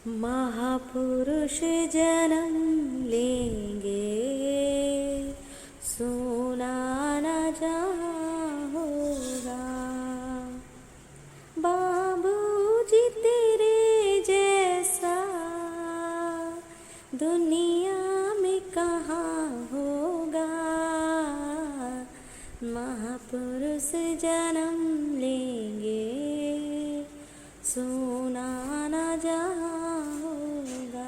महापुरुष जन्म लेंगे, सोना न जहाँ होगा। बाबूजी तेरे जैसा दुनिया में कहाँ होगा। महापुरुष जन्म लेंगे, सोना न जहाँ होगा।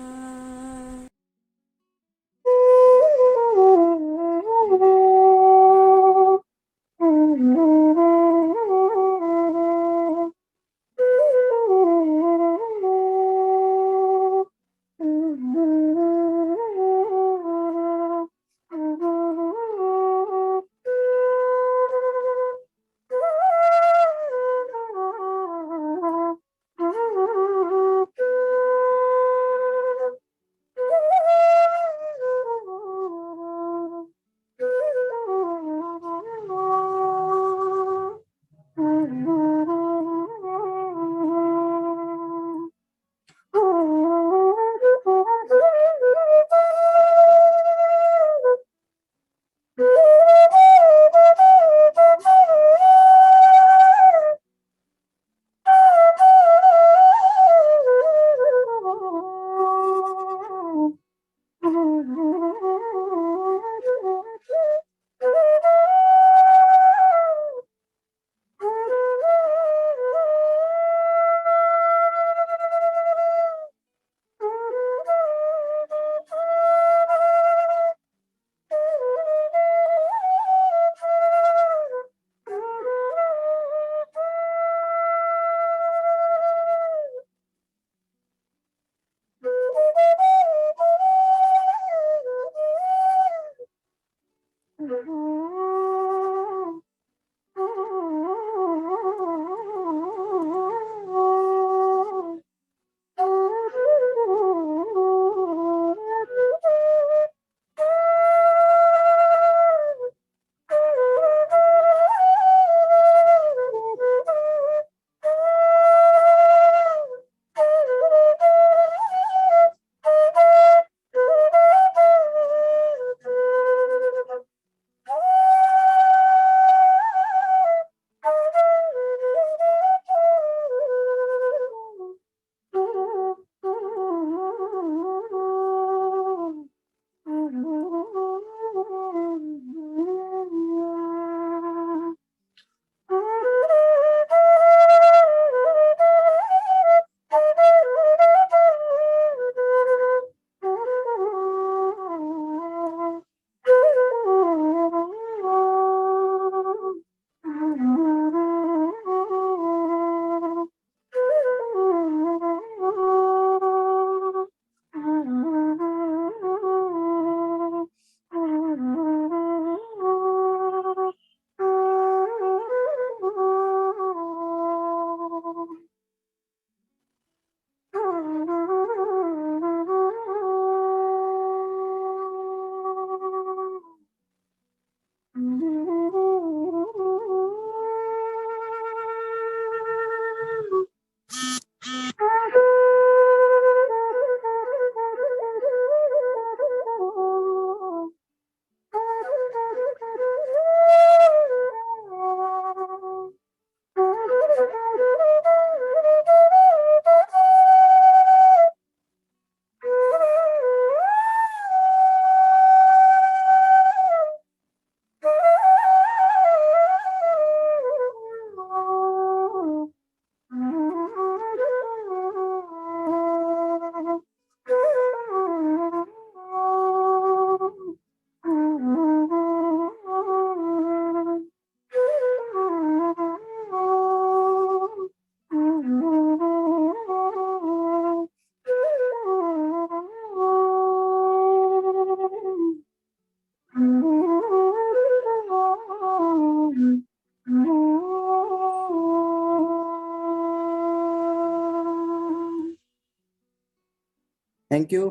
थैंक यू,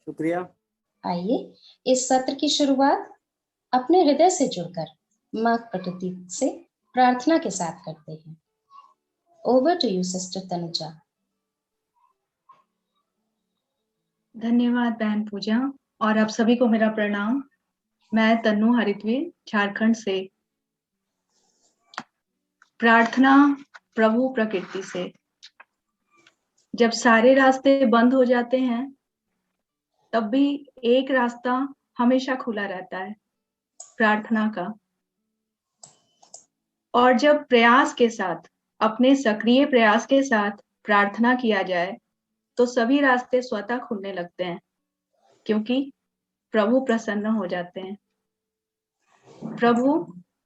शुक्रिया। आइए इस सत्र की शुरुआत अपने हृदय से जुड़कर मां प्रकृति से प्रार्थना के साथ करते हैं। Over to you sister Tanuja. धन्यवाद बहन पूजा, और आप सभी को मेरा प्रणाम। मैं तन्नू हरिद्वीर झारखंड से। प्रार्थना प्रभु प्रकृति से। जब सारे रास्ते बंद हो जाते हैं तब भी एक रास्ता हमेशा खुला रहता है, प्रार्थना का। और जब प्रयास के साथ, अपने सक्रिय प्रयास के साथ प्रार्थना किया जाए तो सभी रास्ते स्वतः खुलने लगते हैं, क्योंकि प्रभु प्रसन्न हो जाते हैं। प्रभु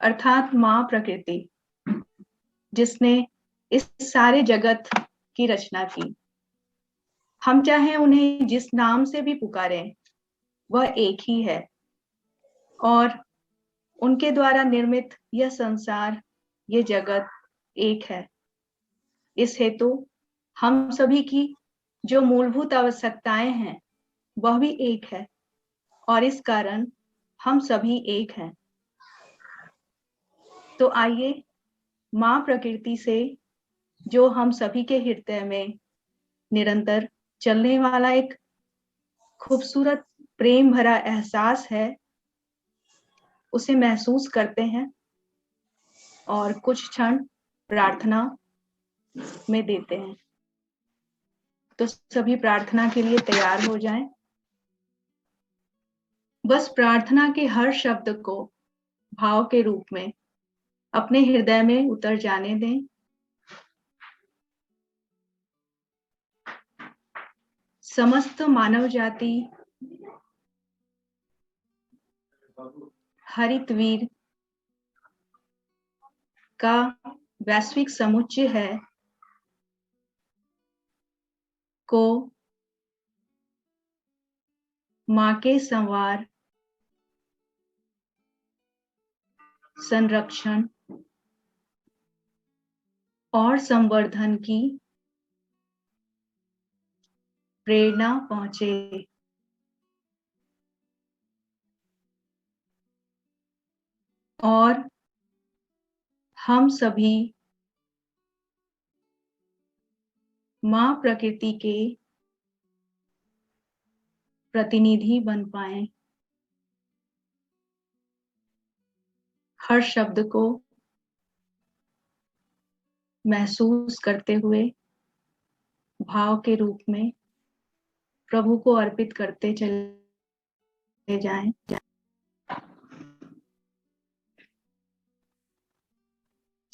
अर्थात माँ प्रकृति, जिसने इस सारे जगत की रचना की, हम चाहे उन्हें जिस नाम से भी पुकारें, वह एक ही है। और उनके द्वारा निर्मित यह संसार, ये जगत एक है। इस हेतु हम सभी की जो मूलभूत आवश्यकताएं हैं वह भी एक है, और इस कारण हम सभी एक हैं। तो आइए माँ प्रकृति से, जो हम सभी के हृदय में निरंतर चलने वाला एक खूबसूरत प्रेम भरा एहसास है, उसे महसूस करते हैं और कुछ क्षण प्रार्थना में देते हैं। तो सभी प्रार्थना के लिए तैयार हो जाएं। बस प्रार्थना के हर शब्द को भाव के रूप में अपने हृदय में उतर जाने दें। समस्त मानव जाति हरितवीर का वैश्विक समुच्चय है को माँ के संवार, संरक्षण और संवर्धन की प्रेरणा पहुंचे। और हम सभी माँ प्रकृति के प्रतिनिधि बन पाए। हर शब्द को महसूस करते हुए भाव के रूप में प्रभु को अर्पित करते चले जाएं।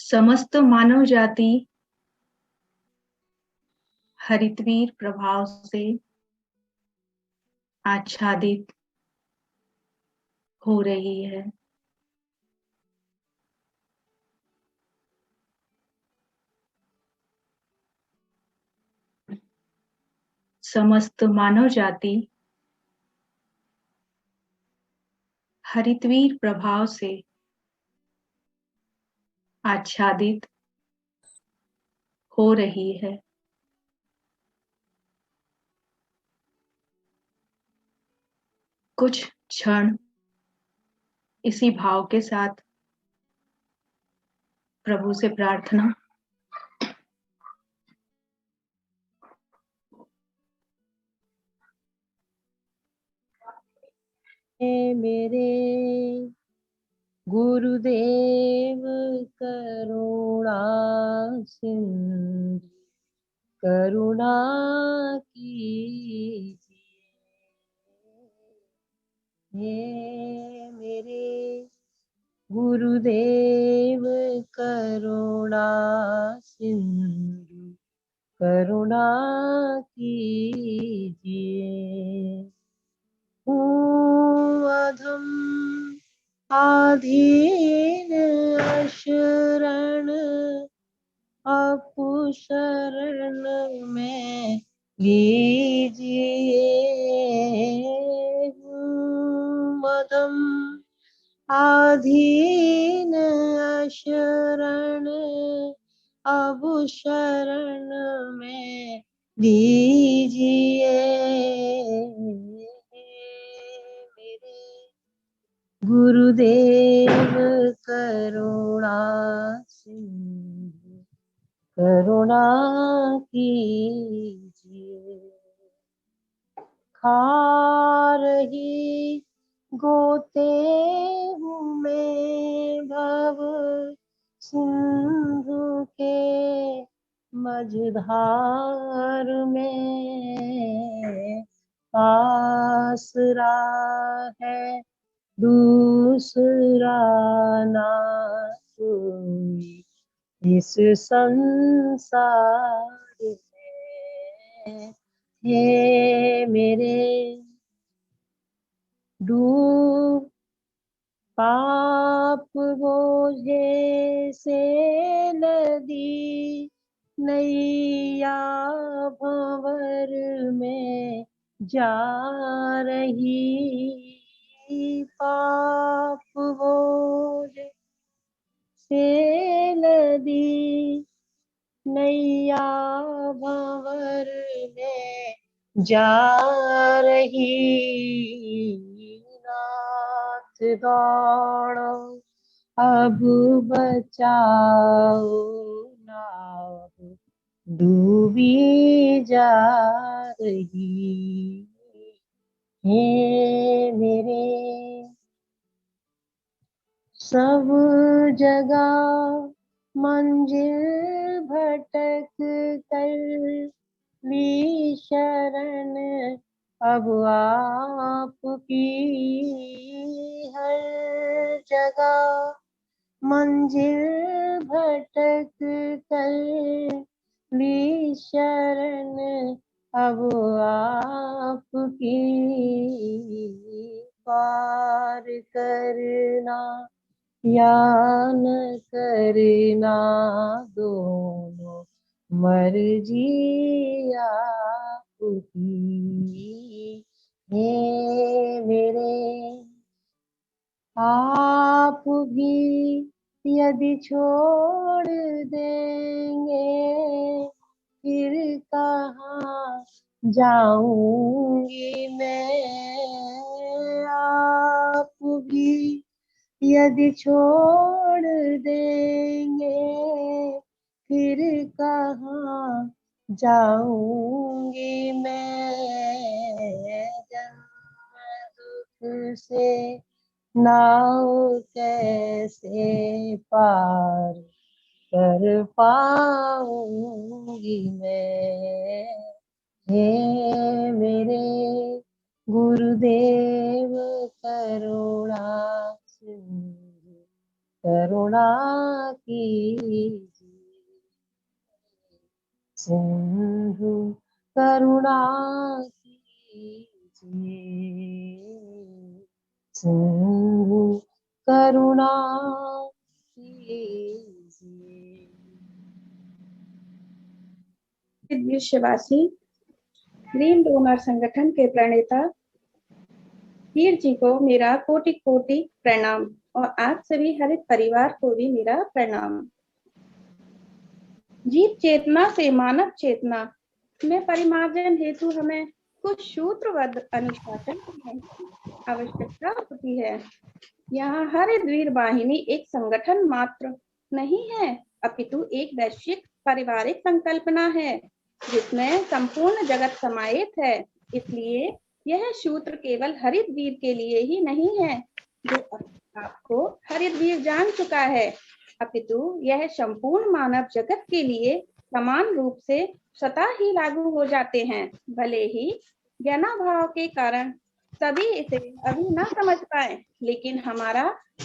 समस्त मानव जाति हरितवीर प्रभाव से आच्छादित हो रही है। समस्त मानव जाति हरितवीर प्रभाव से आच्छादित हो रही है। कुछ क्षण इसी भाव के साथ प्रभु से प्रार्थना। मेरे गुरुदेव करुणा सिंधु करुणा कीजिए। हे मेरे गुरुदेव करुणा सिंधु करुणा कीजिए। अधम आधीन अशरण अपुशरण में लीजिए। मदम आधीन अशरण अभूषरण में लीजिए। मेरे गुरुदेव करुणा सिंधु करुणा कीजिए। खा रही गोते हूँ मैं भव सिंधु के मझधार में। आसरा है दूसरा ना कोई इस संसार में। हे मेरे डूब पाप बोझे से नदी नैया भंवर में जा रही। पाप बोझ से नदी नैया भंवर में जा रही। नाथ दौड़ो अब बचाओ नाव डूबी जा रही। हे मेरे सब जगह मंजिल भटक कर ली शरण अब आपकी। हर जगह मंजिल भटक कर ली शरण अब आपकी। पार करना या न करना दोनों मर्जी आपकी। हे मेरे आप भी यदि छोड़ देंगे फिर कहाँ जाऊंगी मैं। आप भी यदि छोड़ देंगे फिर कहाँ जाऊंगी मैं। जन्म दुख से नाव कैसे पार कर पाऊंगी मैं। हे मेरे गुरुदेव करुणा सिंधु करुणा कीजिए। सिंधु करुणा कीजिए। सिंधु करुणा कीजिए। विश्ववासी ग्रीन डोनर संगठन के प्रणेता वीर जी को मेरा कोटि कोटि प्रणाम और आप सभी हरित परिवार को भी मेरा प्रणाम। जीव चेतना से मानव चेतना में परिमार्जन हेतु हमें कुछ सूत्रबद्ध अनुशासन की आवश्यकता होती है। यहाँ हरिद्वीर वाहिनी एक संगठन मात्र नहीं है अपितु एक वैश्विक पारिवारिक संकल्पना है जिसमें संपूर्ण जगत समाहित है। इसलिए यह सूत्र केवल हरिद्वीर के लिए ही नहीं है जो आपको हरिद्वीर जान चुका है अपितु यह संपूर्ण मानव जगत के लिए समान रूप से स्वतः ही लागू हो जाते हैं। भले ही ज्ञानाभाव के कारण सभी इसे अभी ना समझ पाए लेकिन हमारा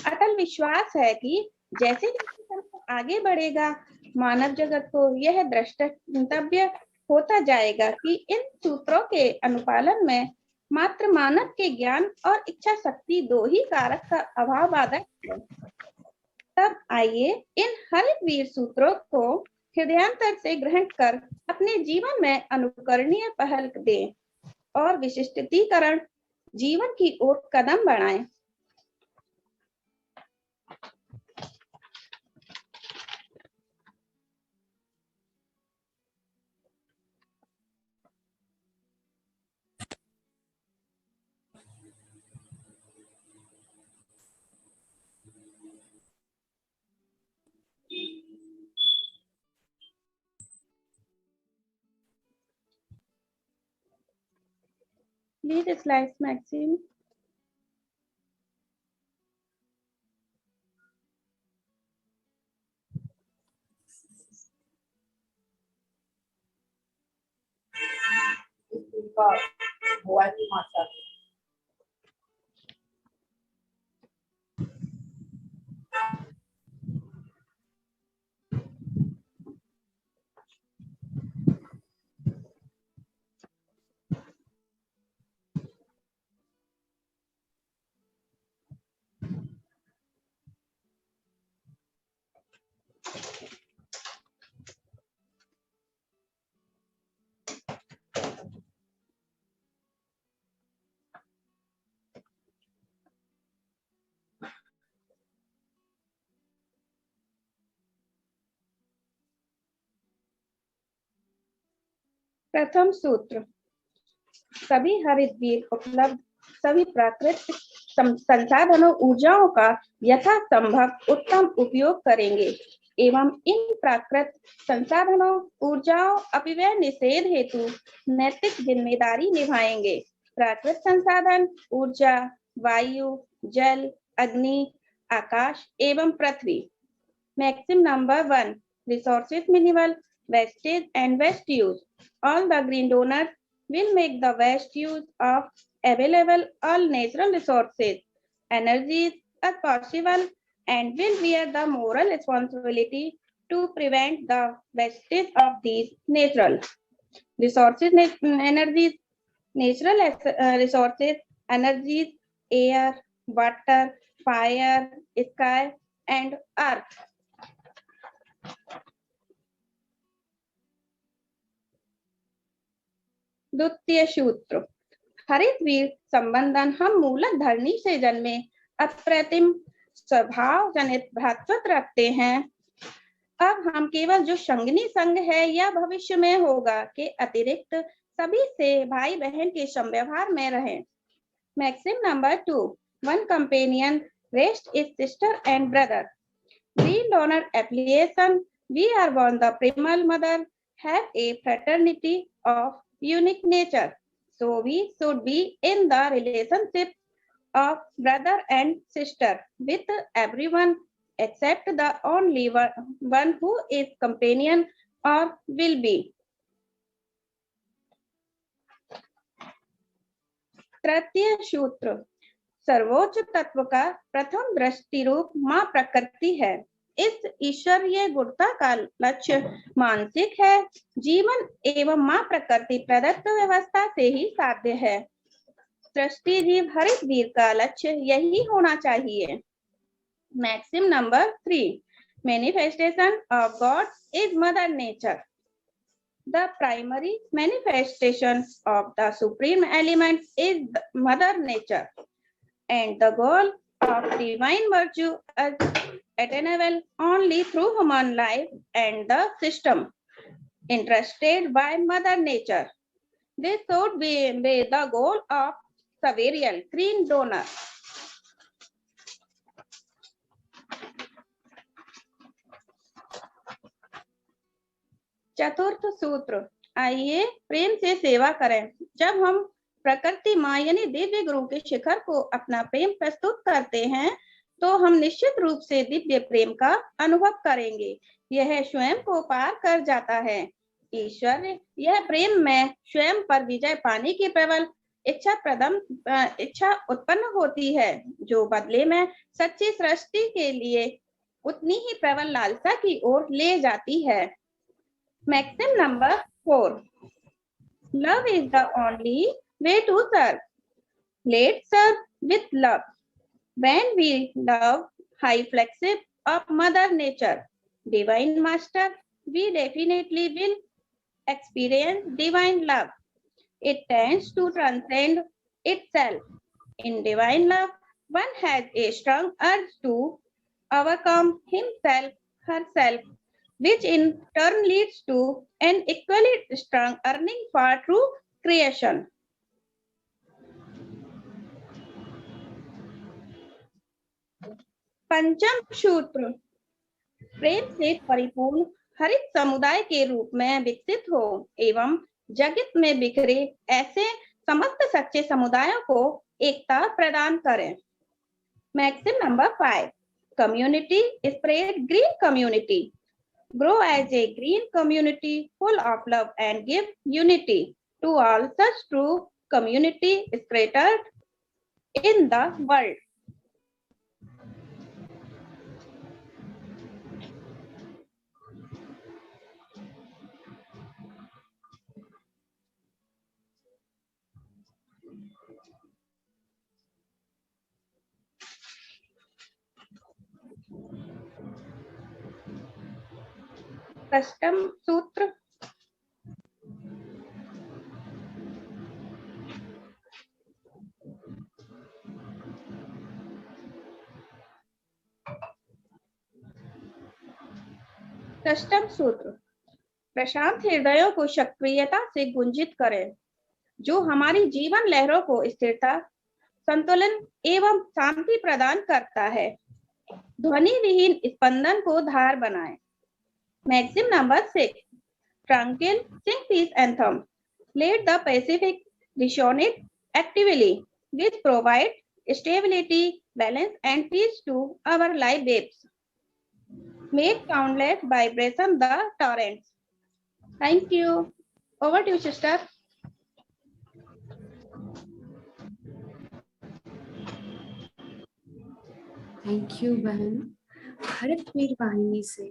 अटल विश्वास है कि जैसे जैसे आगे बढ़ेगा मानव जगत को यह द्रष्टव्य होता जाएगा कि इन सूत्रों के अनुपालन में मात्र मानव के ज्ञान और इच्छा शक्ति दो ही कारक का अभाव बाधक है। तब आइए इन हरितवीर सूत्रों को हृदयांतर से ग्रहण कर अपने जीवन में अनुकरणीय पहल दें और विशिष्टीकरण जीवन की ओर कदम बढ़ाएं। Please slides, Maxim. प्रथम सूत्र, सभी हरितवीर उपलब्ध सभी प्राकृतिक संसाधनों ऊर्जाओं का यथासंभव उत्तम उपयोग करेंगे एवं इन प्राकृतिक संसाधनों ऊर्जाओं अपव्यय निषेध हेतु नैतिक जिम्मेदारी निभाएंगे। प्राकृतिक संसाधन ऊर्जा वायु, जल, अग्नि, आकाश एवं पृथ्वी। Maxim number 1, resources minimal, wastage and waste use. All the green donors will make the best use of available all natural resources, energies as possible, and will bear the moral responsibility to prevent the wastage of these natural resources, energies, natural resources, energies, air, water, fire, sky, and earth. द्वितीय सूत्र, हरितवीर संबंधन हम मूलत धरनी से जन्मे अप्रतिम स्वभाव जनित भ्रातृत्व रखते हैं। अब हम केवल जो संगनी संग है या भविष्य में होगा के अतिरिक्त सभी से भाई बहन के समव्यवहार में रहें। Maxim number 2, one companion, rest is sister and brother. Green donor affiliation, we are born the primal mother, have a fraternity of unique nature. So we should be in the relationship of brother and sister with everyone except the only one who is companion or will be. तृतीय सूत्र, सर्वोच्च तत्व का प्रथम दृष्टि रूप माँ प्रकृति है। इस ईश्वरीय गुणता का लक्ष्य मानसिक है। जीवन एवं माँ प्रकृति प्रदत्त व्यवस्था से ही साध्य है। सृष्टि जीव हरितवीर का लक्ष्य यही होना चाहिए। Maxim number 3, manifestation of God is mother nature. The primary manifestation of the supreme element is mother nature, and the goal of divine virtue is attainable only through human life and the system interested by mother nature. This should be the goal of Saverial green donor. चतुर्थ सूत्र, आइए प्रेम से सेवा करें। जब हम प्रकृति माँ यानी दिव्य गुरु के शिखर को अपना प्रेम प्रस्तुत करते हैं तो हम निश्चित रूप से दिव्य प्रेम का अनुभव करेंगे। यह स्वयं को पार कर जाता है। ईश्वर यह प्रेम में स्वयं पर विजय पाने की प्रबल इच्छा उत्पन्न होती है, जो बदले में सच्ची सृष्टि के लिए उतनी ही प्रबल लालसा की ओर ले जाती है। Maxim number 4, love is the only way to serve. Let's serve with love. When we love high flexible of mother nature, divine master, we definitely will experience divine love. It tends to transcend itself. In divine love, one has a strong urge to overcome himself, herself, which in turn leads to an equally strong yearning for true creation. पंचम सूत्र, प्रेम से परिपूर्ण हरित समुदाय के रूप में विकसित हो एवं जगत में बिखरे ऐसे समस्त सच्चे समुदायों को एकता प्रदान करें। Maxim number 5, community spread green community. Grow as a green community full of love and give unity to all. Such true community is created in the world. Custom सूत्र। कस्टम सूत्र प्रशांत हृदयों को सक्रियता से गुंजित करें, जो हमारी जीवन लहरों को स्थिरता, संतुलन एवं शांति प्रदान करता है। ध्वनि विहीन स्पंदन को धार बनाएं। Maxim number 6, tranquil sing peace anthem. Let the pacific resonate actively, which provide stability, balance and peace to our life waves. Make countless vibration the torrents. Thank you. Over to you, sister. Thank you बहन। हरितवीर वाहिनी से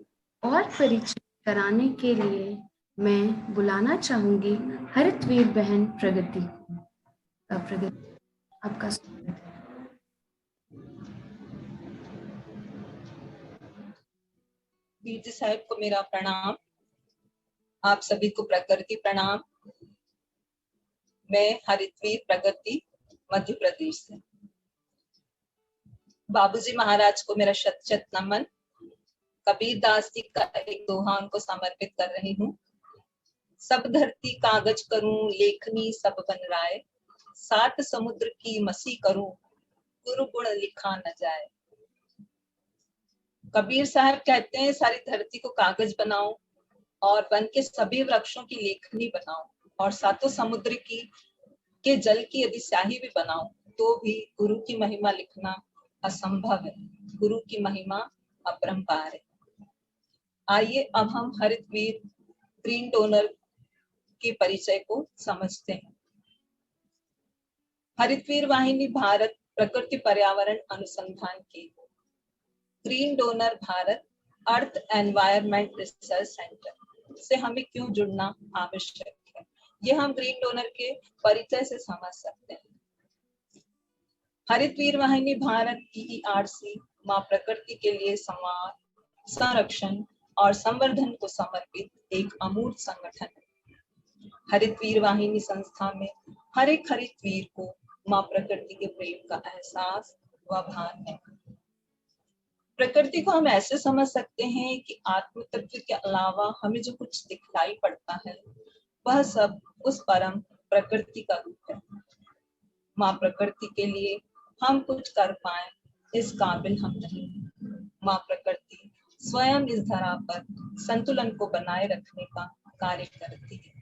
और परिचय कराने के लिए मैं बुलाना चाहूंगी हरितवीर बहन प्रगति को। प्रगति, आपका स्वागत है। वीर जी साहब को मेरा प्रणाम। आप सभी को प्रकृति प्रणाम। मैं हरितवीर प्रगति मध्य प्रदेश से। बाबूजी महाराज को मेरा शत शत नमन। कबीर दास जी का एक दोहा उनको समर्पित कर रही हूँ। सब धरती कागज करूं, लेखनी सब बन राय, सात समुद्र की मसी करूं, गुरु गुण लिखा न जाए। कबीर साहब कहते हैं सारी धरती को कागज बनाओ और बन के सभी वृक्षों की लेखनी बनाओ और सातों समुद्र के जल की यदि स्याही भी बनाओ तो भी गुरु की महिमा लिखना असंभव है। गुरु की महिमा अपरंपार है। आइए अब हम हरितवीर ग्रीन डोनर के परिचय को समझते हैं। हरितवीर वाहिनी भारत प्रकृति पर्यावरण अनुसंधान के ग्रीन डोनर भारत अर्थ एनवायरमेंट रिसर्च सेंटर से हमें क्यों जुड़ना आवश्यक है, ये हम ग्रीन डोनर के परिचय से समझ सकते हैं। हरितवीर वाहिनी भारत EERC माँ प्रकृति के लिए संवाद, संरक्षण और संवर्धन को समर्पित एक अमूर्त संगठन है। हरितवीर वाहिनी संस्था में हर एक हरितवीर को माँ प्रकृति के प्रेम का एहसास व भान है। प्रकृति को हम ऐसे समझ सकते हैं कि आत्म तत्व के अलावा हमें जो कुछ दिखलाई पड़ता है वह सब उस परम प्रकृति का रूप है। माँ प्रकृति के लिए हम कुछ कर पाए इस काबिल हम नहीं। माँ प्रकृति स्वयं इस धरा पर संतुलन को बनाए रखने का कार्य करती है।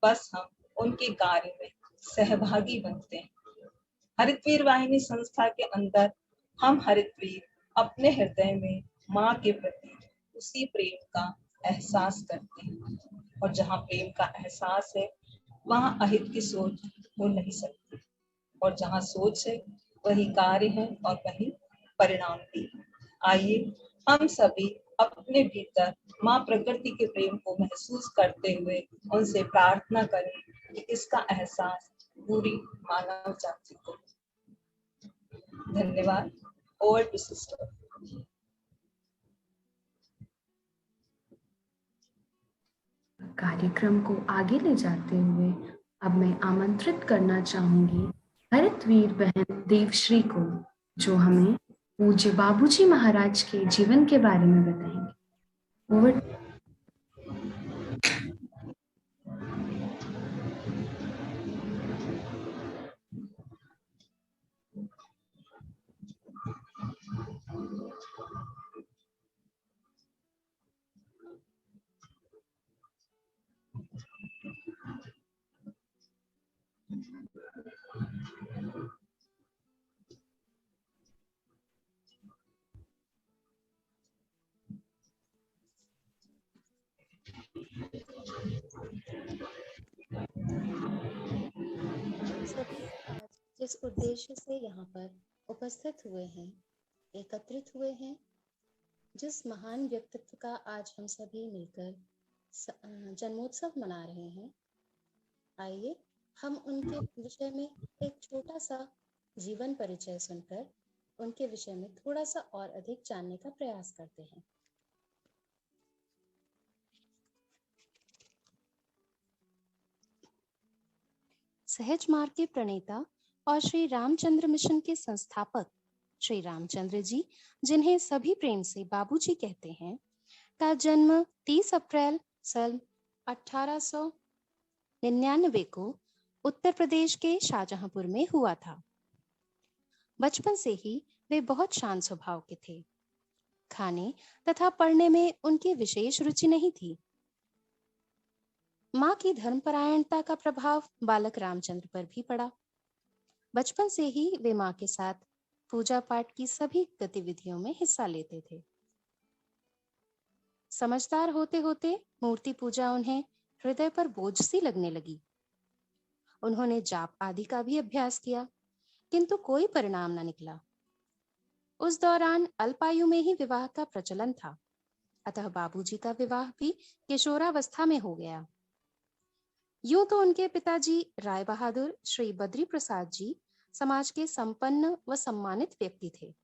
बस हम उनके कार्य में सहभागी बनते हैं। हरितवीर वाहिनी संस्था के अंदर हम हरितवीर अपने हृदय में माँ के प्रति उसी प्रेम का एहसास करते हैं और जहाँ प्रेम का एहसास है वहाँ अहित की सोच हो नहीं सकती और जहाँ सोच है वही कार्य है और वही परिणाम भी। आइए हम सभी अपने भीतर माँ प्रकृति के प्रेम को महसूस करते हुए उनसे प्रार्थना करें कि इसका एहसास पूरी मानव जाति को। धन्यवाद। Over to sister. कार्यक्रम को आगे ले जाते हुए अब मैं आमंत्रित करना चाहूंगी हरितवीर बहन देवश्री को, जो हमें पूज्य बाबूजी महाराज के जीवन के बारे में बताएंगे। ओवर। किस उद्देश्य से यहाँ पर उपस्थित हुए हैं, एकत्रित हुए हैं, जिस महान व्यक्तित्व का आज हम सभी मिलकर जन्मोत्सव मना रहे हैं, आइए हम उनके विषय में एक छोटा सा जीवन परिचय सुनकर उनके विषय में थोड़ा सा और अधिक जानने का प्रयास करते हैं। सहज मार्ग के प्रणेता और श्री रामचंद्र मिशन के संस्थापक श्री रामचंद्र जी, जिन्हें सभी प्रेम से बाबूजी कहते हैं, का जन्म 30 अप्रैल सन 1899 को उत्तर प्रदेश के शाहजहांपुर में हुआ था। बचपन से ही वे बहुत शांत स्वभाव के थे। खाने तथा पढ़ने में उनकी विशेष रुचि नहीं थी। माँ की धर्मपरायणता का प्रभाव बालक रामचंद्र पर भी पड़ा। बचपन से ही वे माँ के साथ पूजा पाठ की सभी गतिविधियों में हिस्सा लेते थे। समझदार होते होते मूर्ति पूजा उन्हें हृदय पर बोझ सी लगने लगी। उन्होंने जाप आदि का भी अभ्यास किया, किंतु कोई परिणाम न निकला। उस दौरान अल्पायु में ही विवाह का प्रचलन था, अतः बाबूजी का विवाह भी किशोरावस्था में हो गया। यूं तो उनके पिताजी राय बहादुर श्री बद्री प्रसाद जी समाज के संपन्न व सम्मानित व्यक्ति थे,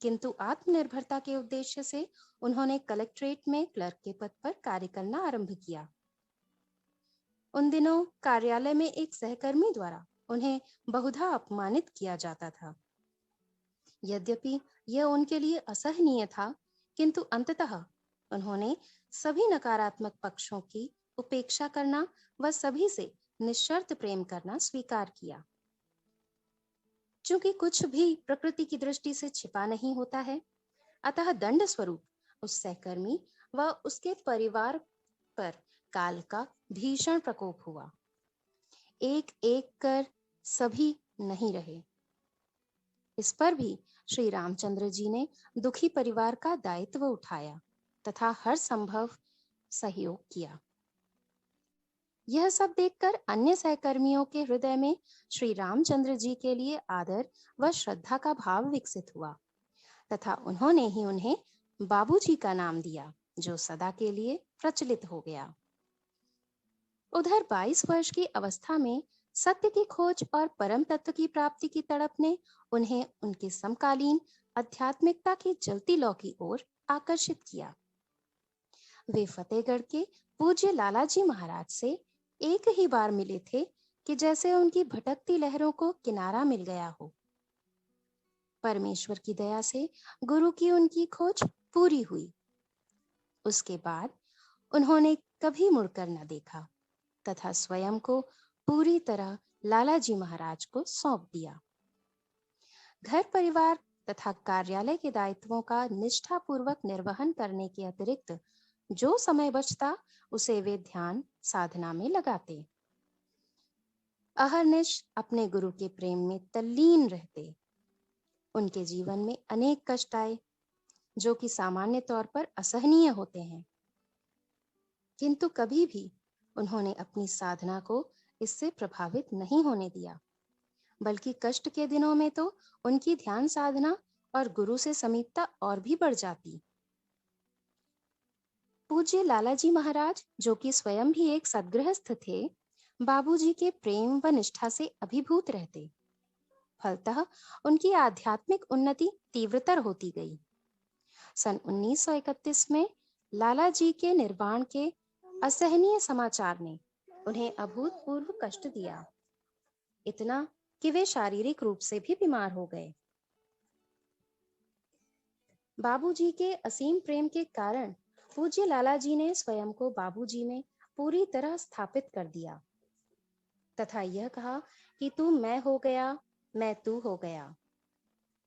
किंतु आत्मनिर्भरता के उद्देश्य से उन्होंने कलेक्ट्रेट में क्लर्क के पद पर कार्य करना आरंभ किया। उन दिनों कार्यालय में एक सहकर्मी द्वारा उन्हें बहुधा अपमानित किया जाता था। यद्यपि यह उनके लिए असहनीय था, किंतु अंततः उन्होंने सभी नकारात्मक पक्षों की उपेक्षा करना व सभी से निश्शर्त प्रेम करना स्वीकार किया। चूंकि कुछ भी प्रकृति की दृष्टि से छिपा नहीं होता है, अतः दंड स्वरूप उस सहकर्मी व उसके परिवार पर काल का भीषण प्रकोप हुआ। एक एक कर सभी नहीं रहे। इस पर भी श्री रामचंद्र जी ने दुखी परिवार का दायित्व उठाया तथा हर संभव सहयोग किया। यह सब देखकर अन्य सहकर्मियों के हृदय में श्री रामचंद्र जी के लिए आदर व श्रद्धा का भाव विकसित हुआ तथा उन्होंने ही उन्हें बाबूजी का नाम दिया, जो सदा के लिए प्रचलित हो गया। उधर 22 वर्ष की अवस्था में सत्य की खोज और परम तत्व की प्राप्ति की तड़प ने उन्हें उनके समकालीन आध्यात्मिकता की जलती लौ की ओर आकर्षित किया। वे फतेहगढ़ के पूज्य लालाजी महाराज से एक ही बार मिले थे कि जैसे उनकी भटकती लहरों को किनारा मिल गया हो। परमेश्वर की दया से गुरु की उनकी खोज पूरी हुई। उसके बाद उन्होंने कभी मुड़कर न देखा तथा स्वयं को पूरी तरह लालाजी महाराज को सौंप दिया। घर परिवार तथा कार्यालय के दायित्वों का निष्ठापूर्वक निर्वहन करने के अतिरिक्त जो समय बचता उसे वे ध्यान साधना में लगाते। अहर्निश अपने गुरु के प्रेम में तल्लीन रहते। उनके जीवन में अनेक कष्ट आए, जो कि सामान्य तौर पर असहनीय होते हैं, किंतु कभी भी उन्होंने अपनी साधना को इससे प्रभावित नहीं होने दिया, बल्कि कष्ट के दिनों में तो उनकी ध्यान साधना और गुरु से समीपता और भी बढ़ जाती। पूज्य लालाजी महाराज, जो कि स्वयं भी एक सद्गृहस्थ थे, बाबूजी के प्रेम व निष्ठा से अभिभूत रहते। फलतः उनकी आध्यात्मिक उन्नति तीव्रतर होती गई। सन 1931 में लालाजी के निर्वाण के असहनीय समाचार ने उन्हें अभूतपूर्व कष्ट दिया, इतना कि वे शारीरिक रूप से भी बीमार हो गए। बाबूजी के असीम प्रेम के कारण पूज्य लालाजी ने स्वयं को बाबूजी में पूरी तरह स्थापित कर दिया तथा यह कहा कि तू मैं हो गया, मैं तू हो गया।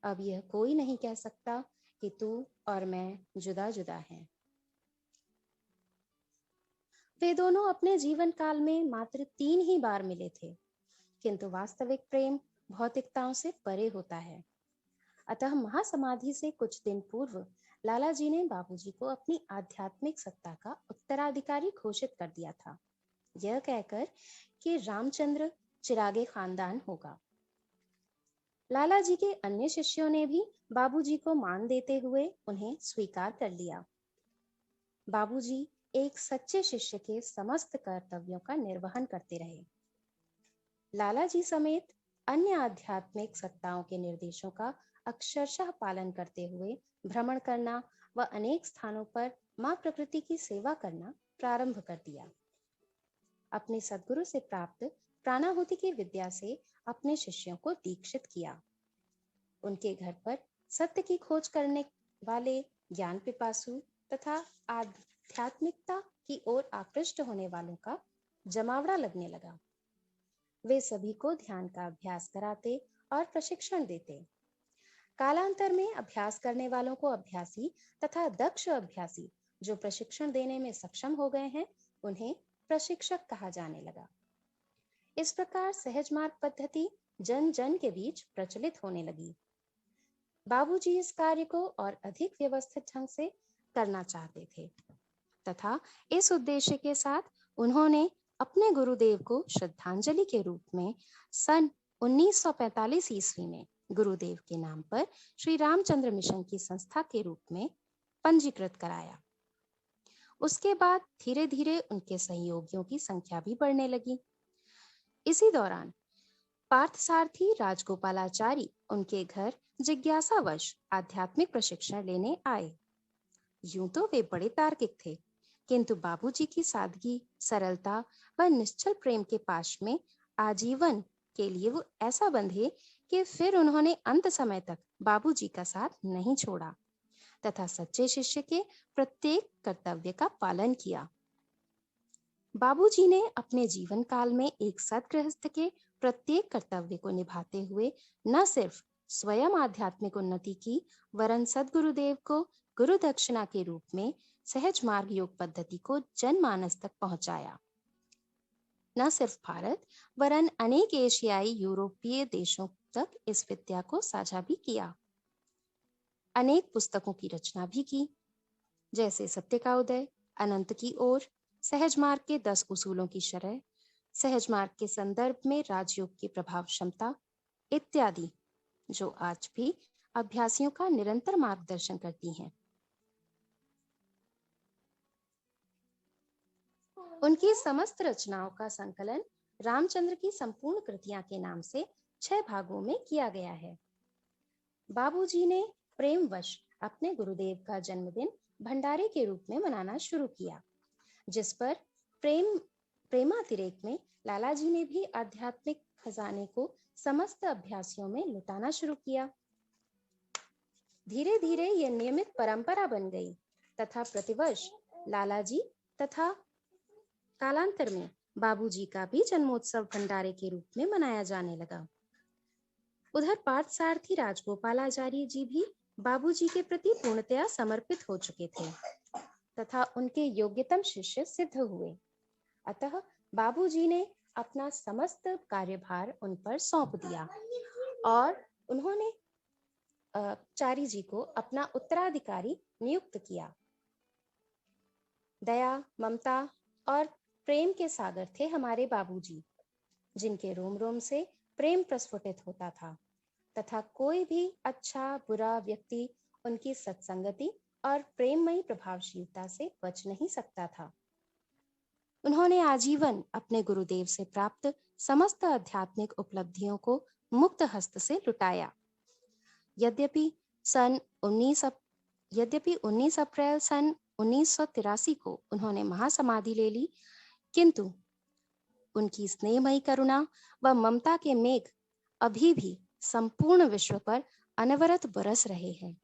अब यह कोई नहीं कह सकता कि तू और मैं जुदा जुदा हैं। वे दोनों अपने जीवन काल में मात्र 3 ही बार मिले थे, किंतु वास्तविक प्रेम भौतिकताओं से परे होता है। अतः महासमाधि से कुछ दिन पूर्व लालाजी ने बाबूजी को अपनी आध्यात्मिक सत्ता का उत्तराधिकारी घोषित कर दिया था, यह कहकर कि रामचंद्र चिरागे खानदान होगा। लाला जी के अन्य शिष्यों ने भी बाबूजी को मान देते हुए उन्हें स्वीकार कर लिया। बाबूजी एक सच्चे शिष्य के समस्त कर्तव्यों का निर्वहन करते रहे। लाला जी समेत अन्य आध्यात्मिक सत्ताओं के निर्देशों का अक्षरशः पालन करते हुए भ्रमण करना व अनेक स्थानों पर मां प्रकृति की सेवा करना प्रारंभ कर दिया। अपने सद्गुरु से प्राप्त प्राणाहुति की विद्या से अपने शिष्यों को दीक्षित किया। उनके घर पर सत्य की खोज करने वाले ज्ञान पिपासु तथा आध्यात्मिकता की ओर आकृष्ट होने वालों का जमावड़ा लगने लगा। वे सभी को ध्यान का अभ्यास कराते और प्रशिक्षण देते। कालांतर में अभ्यास करने वालों को अभ्यासी तथा दक्ष अभ्यासी जो प्रशिक्षण देने में सक्षम हो गए हैं, उन्हें प्रशिक्षक कहा जाने लगा। इस प्रकार सहज मार्ग पद्धति जन जन के बीच प्रचलित होने लगी। बाबूजी इस कार्य को और अधिक व्यवस्थित ढंग से करना चाहते थे तथा इस उद्देश्य के साथ उन्होंने अपने गुरुदेव को श्रद्धांजलि के रूप में सन 1945 ईस्वी में गुरुदेव के नाम पर श्री रामचंद्र मिशन की संस्था के रूप में पंजीकृत कराया। उसके बाद धीरे धीरे उनके सहयोगियों की संख्या भी बढ़ने लगी। इसी दौरान पार्थसारथी राजगोपालाचारी उनके घर जिज्ञासावश आध्यात्मिक प्रशिक्षण लेने आए। यूं तो वे बड़े तार्किक थे, किंतु बाबूजी की सादगी, सरलता व निश्चल प्रेम के पाश में आजीवन के लिए वो ऐसा बंधे कि फिर उन्होंने अंत समय तक बाबूजी का साथ नहीं छोड़ा तथा सच्चे शिष्य के प्रत्येक कर्तव्य का पालन किया। बाबूजी ने अपने जीवन काल में एक सद्गृहस्थ के प्रत्येक कर्तव्य को निभाते हुए न सिर्फ स्वयं आध्यात्मिक उन्नति की, वरन सद्गुरुदेव को गुरु दक्षिणा के रूप में सहज मार्ग योग पद्धति को जनमानस तक पहुंचाया। न सिर्फ भारत वरन अनेक एशियाई यूरोपीय देशों तक इस विद्या को साझा भी किया। अनेक पुस्तकों की रचना भी की, जैसे सत्य का उदय, अनंत की ओर, सहज मार्ग के 10 उसूलों की शरह, सहज मार्ग के संदर्भ में राजयोग की प्रभाव क्षमता इत्यादि, जो आज भी अभ्यासियों का निरंतर मार्गदर्शन करती हैं। उनकी समस्त रचनाओं का संकलन रामचंद्र की संपूर्ण कृतियां के नाम से 6 भागों में किया गया है। बाबूजी ने प्रेमवश अपने गुरुदेव का जन्मदिन भंडारे के रूप में मनाना शुरू किया, जिस पर प्रेमातिरेक में लाला जी ने भी आध्यात्मिक खजाने को समस्त अभ्यासियों में लुटाना शुरू किया। धीरे धीरे यह नियमित परंपरा बन गई तथा प्रतिवर्ष लाला जी तथा कालांतर में बाबूजी का भी जन्मोत्सव भंडारे के रूप में मनाया जाने लगा। उधर पार्थसारथी राजगोपालाचारी जी भी बाबूजी के प्रति पूर्णतया समर्पित हो चुके थे तथा उनके योग्यतम शिष्य सिद्ध हुए। अतः बाबूजी ने अपना समस्त कार्यभार उन पर सौंप दिया और उन्होंने चारी जी को अपना उत्तराधिकारी नियुक्त किया। दया, ममता और प्रेम के सागर थे हमारे बाबूजी, जिनके रोम रोम से प्रेम प्रस्फुटित होता था तथा कोई भी अच्छा बुरा व्यक्ति उनकी सत्संगति और प्रेममयी प्रभावशीलता से बच नहीं सकता था। उन्होंने आजीवन अपने गुरुदेव से प्राप्त समस्त आध्यात्मिक उपलब्धियों को मुक्त हस्त से लुटाया। यद्यपि 19 अप्रैल सन 1983 को उन्होंने महासमाधि ले ली, किंतु उनकी स्नेहमयी करुणा व ममता के मेघ अभी भी संपूर्ण विश्व पर अनवरत बरस रहे हैं।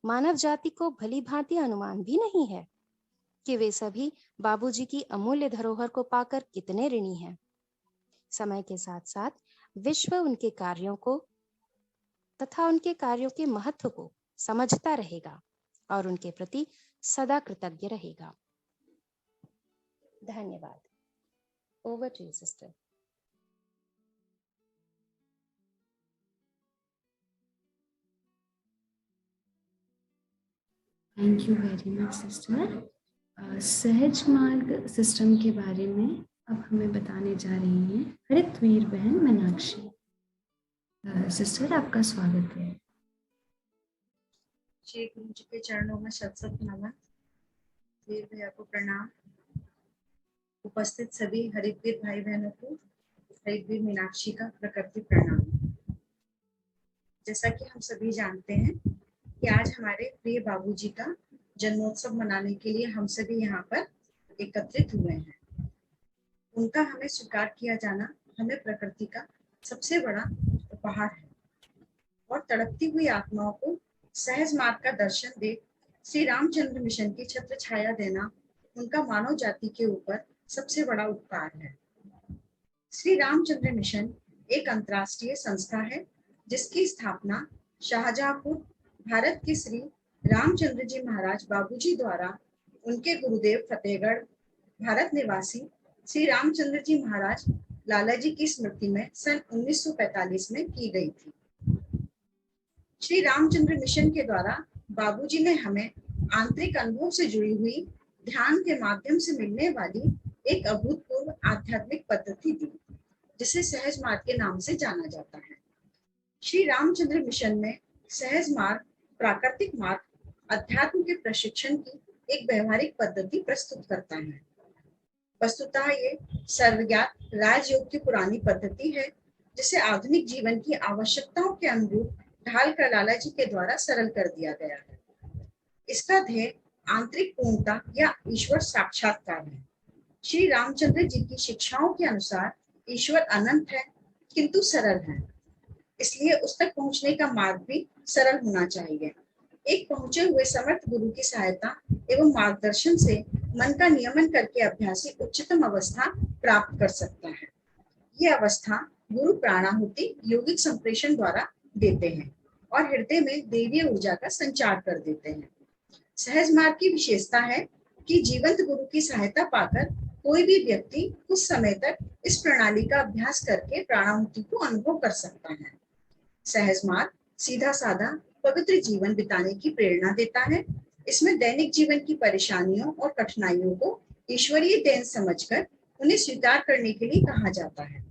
मानव जाति को भली भांति अनुमान भी नहीं है कि वे सभी बाबूजी की अमूल्य धरोहर को पाकर कितने ऋणी हैं। समय के साथ साथ विश्व उनके कार्यों को तथा उनके कार्यों के महत्व को समझता रहेगा और उनके प्रति सदा कृतज्ञ रहेगा। धन्यवाद। Over to you sister. Thank you very much sister. Sahaj Marg system के बारे में अब हमें बताने जा रही हैं हरितवीर बहन मीनाक्षी। सिस्टर आपका स्वागत है। श्री गुरु जी के चरणों में शत शत नमन। वीर भैया को प्रणाम। उपस्थित सभी हरिद्वीर भाई बहनों को हरिद्वीर मीनाक्षी का प्रकृति प्रणाम। जैसा कि हम सभी जानते हैं कि आज हमारे प्रिय बाबूजी का जन्मोत्सव मनाने के लिए हम सभी यहाँ पर एकत्रित हुए हैं। उनका हमें स्वीकार किया जाना हमें प्रकृति का सबसे बड़ा उपहार है और तड़पती हुई आत्माओं को सहज मार्ग का दर्शन दे श्री रामचंद्र मिशन की छत्र छाया देना उनका मानव जाति के ऊपर सबसे बड़ा उपकार है। श्री रामचंद्र मिशन एक अंतर्राष्ट्रीय संस्था है जिसकी स्थापना शाहजहांपुर भारत के श्री रामचंद्र जी महाराज बाबूजी द्वारा उनके गुरुदेव फतेहगढ़ भारत निवासी श्री रामचंद्र जी महाराज लाला जी की स्मृति में सन 1945 में की गई थी। श्री रामचंद्र मिशन के द्वारा बाबूजी ने हमें आंतरिक अनुभव से जुड़ी हुई ध्यान के माध्यम से मिलने वाली एक अभूतपूर्व आध्यात्मिक पद्धति दी जिसे सहज मार्ग के नाम से जाना जाता है। श्री रामचंद्र मिशन में सहज मार्ग प्राकृतिक मार्ग अध्यात्म के प्रशिक्षण की एक व्यवहारिक पद्धति प्रस्तुत करता है। वस्तुतः ये सर्वज्ञात राजयोग की पुरानी पद्धति है जिसे आधुनिक जीवन की आवश्यकताओं के अनुरूप ढाल कर लाला जी के द्वारा सरल कर दिया गया है। इसका ध्येय आंतरिक पूर्णता या ईश्वर साक्षात्कार है। श्री रामचंद्र जी की शिक्षाओं के अनुसार ईश्वर अनंत है किंतु सरल है, इसलिए उस तक पहुंचने का मार्ग भी सरल होना चाहिए। एक पहुंचे हुए समर्थ गुरु की सहायता एवं मार्गदर्शन से मन का नियमन करके अभ्यासी उच्चतम अवस्था प्राप्त कर सकता है। यह अवस्था गुरु प्राणाहुति यौगिक संप्रेषण द्वारा देते हैं और हृदय में दैवीय ऊर्जा का संचार कर देते हैं। सहज मार्ग की विशेषता है कि जीवंत गुरु की सहायता पाकर कोई भी व्यक्ति कुछ समय तक इस प्रणाली का अभ्यास करके प्राणाहुति को अनुभव कर सकता है। सहज मार्ग सीधा साधा पवित्र जीवन बिताने की प्रेरणा देता है। इसमें दैनिक जीवन की परेशानियों और कठिनाइयों को ईश्वरीय देन समझकर उन्हें स्वीकार करने के लिए कहा जाता है,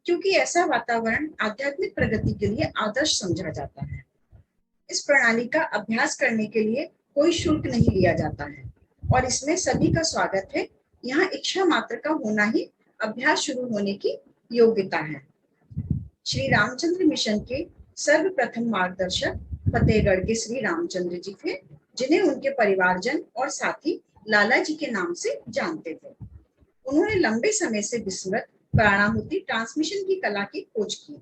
क्योंकि ऐसा वातावरण आध्यात्मिक प्रगति के लिए आदर्श समझा जाता है। इस प्रणाली का अभ्यास करने के लिए कोई शुल्क नहीं लिया जाता है और इसमें सभी का स्वागत है। यहाँ इच्छा मात्र का होना ही अभ्यास शुरू होने की योग्यता है। श्री रामचंद्र मिशन के सर्वप्रथम मार्गदर्शक फतेहगढ़ के श्री रामचंद्र जी थे, जिन्हें उनके परिवारजन और साथी लाला जी के नाम से जानते थे। उन्होंने लंबे समय से विस्मृत प्राणाहुति ट्रांसमिशन की कला की खोज की।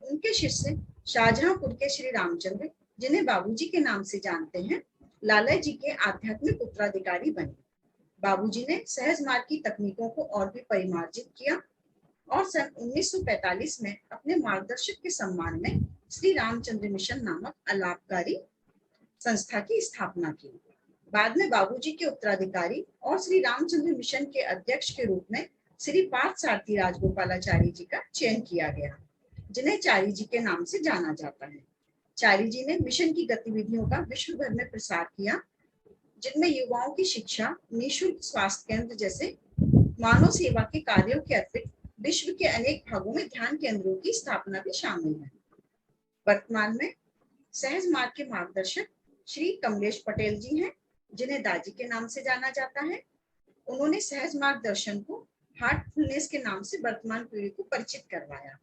उनके शिष्य शाहजहांपुर के श्री रामचंद्र, जिन्हें बाबूजी के नाम से जानते हैं, लाला जी के आध्यात्मिक उत्तराधिकारी बने। बाबूजी ने सहज मार्ग की तकनीकों को और भी परिमार्जित किया और सन 1945 में अपने मार्गदर्शक के सम्मान में श्री रामचंद्र मिशन नामक अलापकारी संस्था की स्थापना की। बाद में बाबूजी के उत्तराधिकारी और श्री रामचंद्र मिशन के अध्यक्ष के रूप में श्री पार्थ सारथी राजगोपालाचारी जी का चयन किया गया, जिन्हें चारी जी के नाम से जाना जाता है। चारी जी ने मिशन की गतिविधियों का विश्व भर में प्रसार किया, जिनमें युवाओं की शिक्षा, निःशुल्क स्वास्थ्य केंद्र जैसे मानव सेवा के कार्यों के अतिरिक्त विश्व के अनेक भागों में ध्यान केंद्रों की स्थापना भी शामिल है। वर्तमान में सहज मार्ग के मार्गदर्शक श्री कमलेश पटेल जी हैं, जिन्हें दाजी के नाम से जाना जाता है। उन्होंने सहज मार्ग दर्शन को हार्टफुलनेस के नाम से वर्तमान पीढ़ी को परिचित करवाया।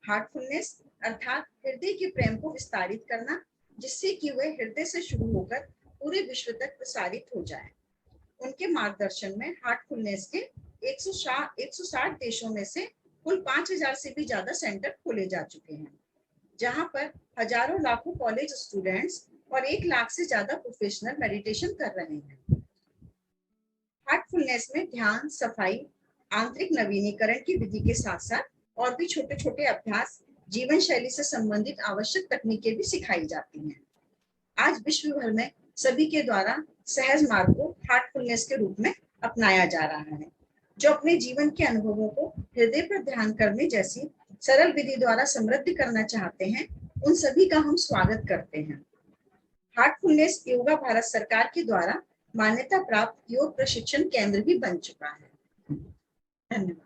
हार्टफुलनेस अर्थात हृदय के प्रेम को विस्तारित करना, जिससे कि वह हृदय से शुरू होकर पूरे विश्व तक प्रसारित हो जाए। उनके मार्गदर्शन में हार्टफुलनेस के 160 देशों में से कुल 5000 से भी ज्यादा सेंटर खोले जा चुके हैं, जहां पर हजारों लाखों कॉलेज स्टूडेंट्स और 1 लाख से ज्यादा प्रोफेशनल मेडिटेशन कर रहे हैं। हार्टफुलनेस में ध्यान, सफाई, आंतरिक नवीनीकरण की विधि के साथ साथ और भी छोटे छोटे अभ्यास, जीवन शैली से संबंधित आवश्यक तकनीकें भी सिखाई जाती हैं। आज विश्व भर में सभी के द्वारा सहज मार्ग को हार्टफुलनेस के रूप में अपनाया जा रहा है। जो अपने जीवन के अनुभवों को हृदय पर ध्यान करने जैसी सरल विधि द्वारा समृद्ध करना चाहते हैं, उन सभी का हम स्वागत करते हैं। हार्टफुलनेस योगा भारत सरकार के द्वारा मान्यता प्राप्त योग प्रशिक्षण केंद्र भी बन चुका है। धन्यवाद।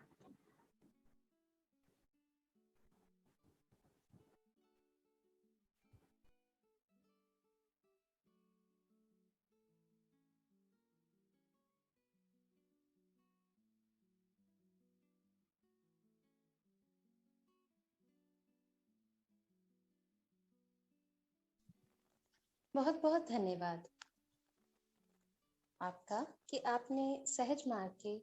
बहुत बहुत धन्यवाद आपका कि आपने सहज मार्ग के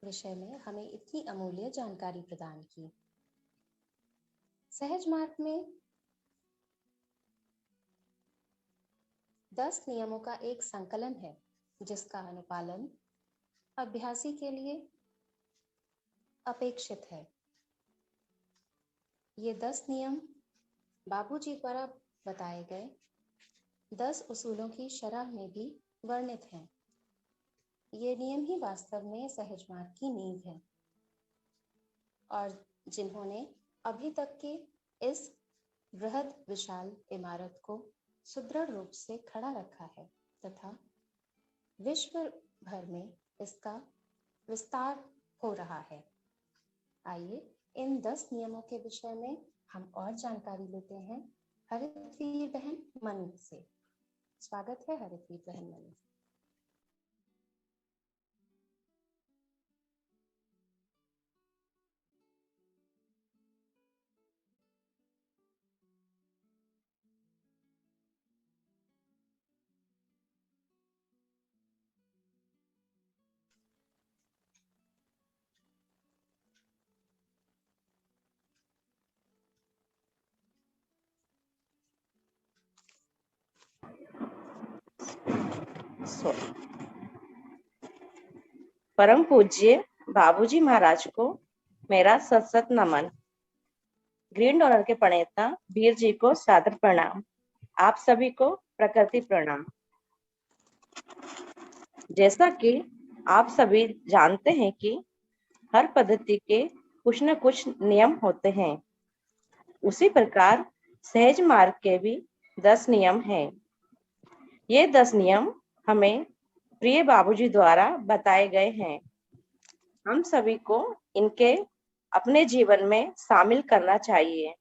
विषय में हमें इतनी अमूल्य जानकारी प्रदान की। सहज मार्ग में 10 नियमों का एक संकलन है जिसका अनुपालन अभ्यासी के लिए अपेक्षित है। ये 10 नियम बाबूजी द्वारा बताए गए 10 उसूलों की शरह में भी वर्णित हैं। ये नियम ही वास्तव में सहज मार्ग की नींव है और जिन्होंने अभी तक के इस बृहद विशाल इमारत को सुदृढ़ रूप से खड़ा रखा है तथा विश्व भर में इसका विस्तार हो रहा है। आइए इन 10 नियमों के विषय में हम और जानकारी लेते हैं हरितवीर बहन मनु से। स्वागत है हरितवीर बहन मनु। परम पूज्य बाबूजी महाराज को मेरा सत नमन। ग्रीन डॉलर के प्रणेता वीर जी को सादर प्रणाम। आप सभी को प्रकृति प्रणाम। जैसा कि आप सभी जानते हैं कि हर पद्धति के कुछ न कुछ नियम होते हैं, उसी प्रकार सहज मार्ग के भी 10 नियम हैं। ये 10 नियम हमें प्रिय बाबूजी द्वारा बताए गए हैं। हम सभी को इनके अपने जीवन में शामिल करना चाहिए,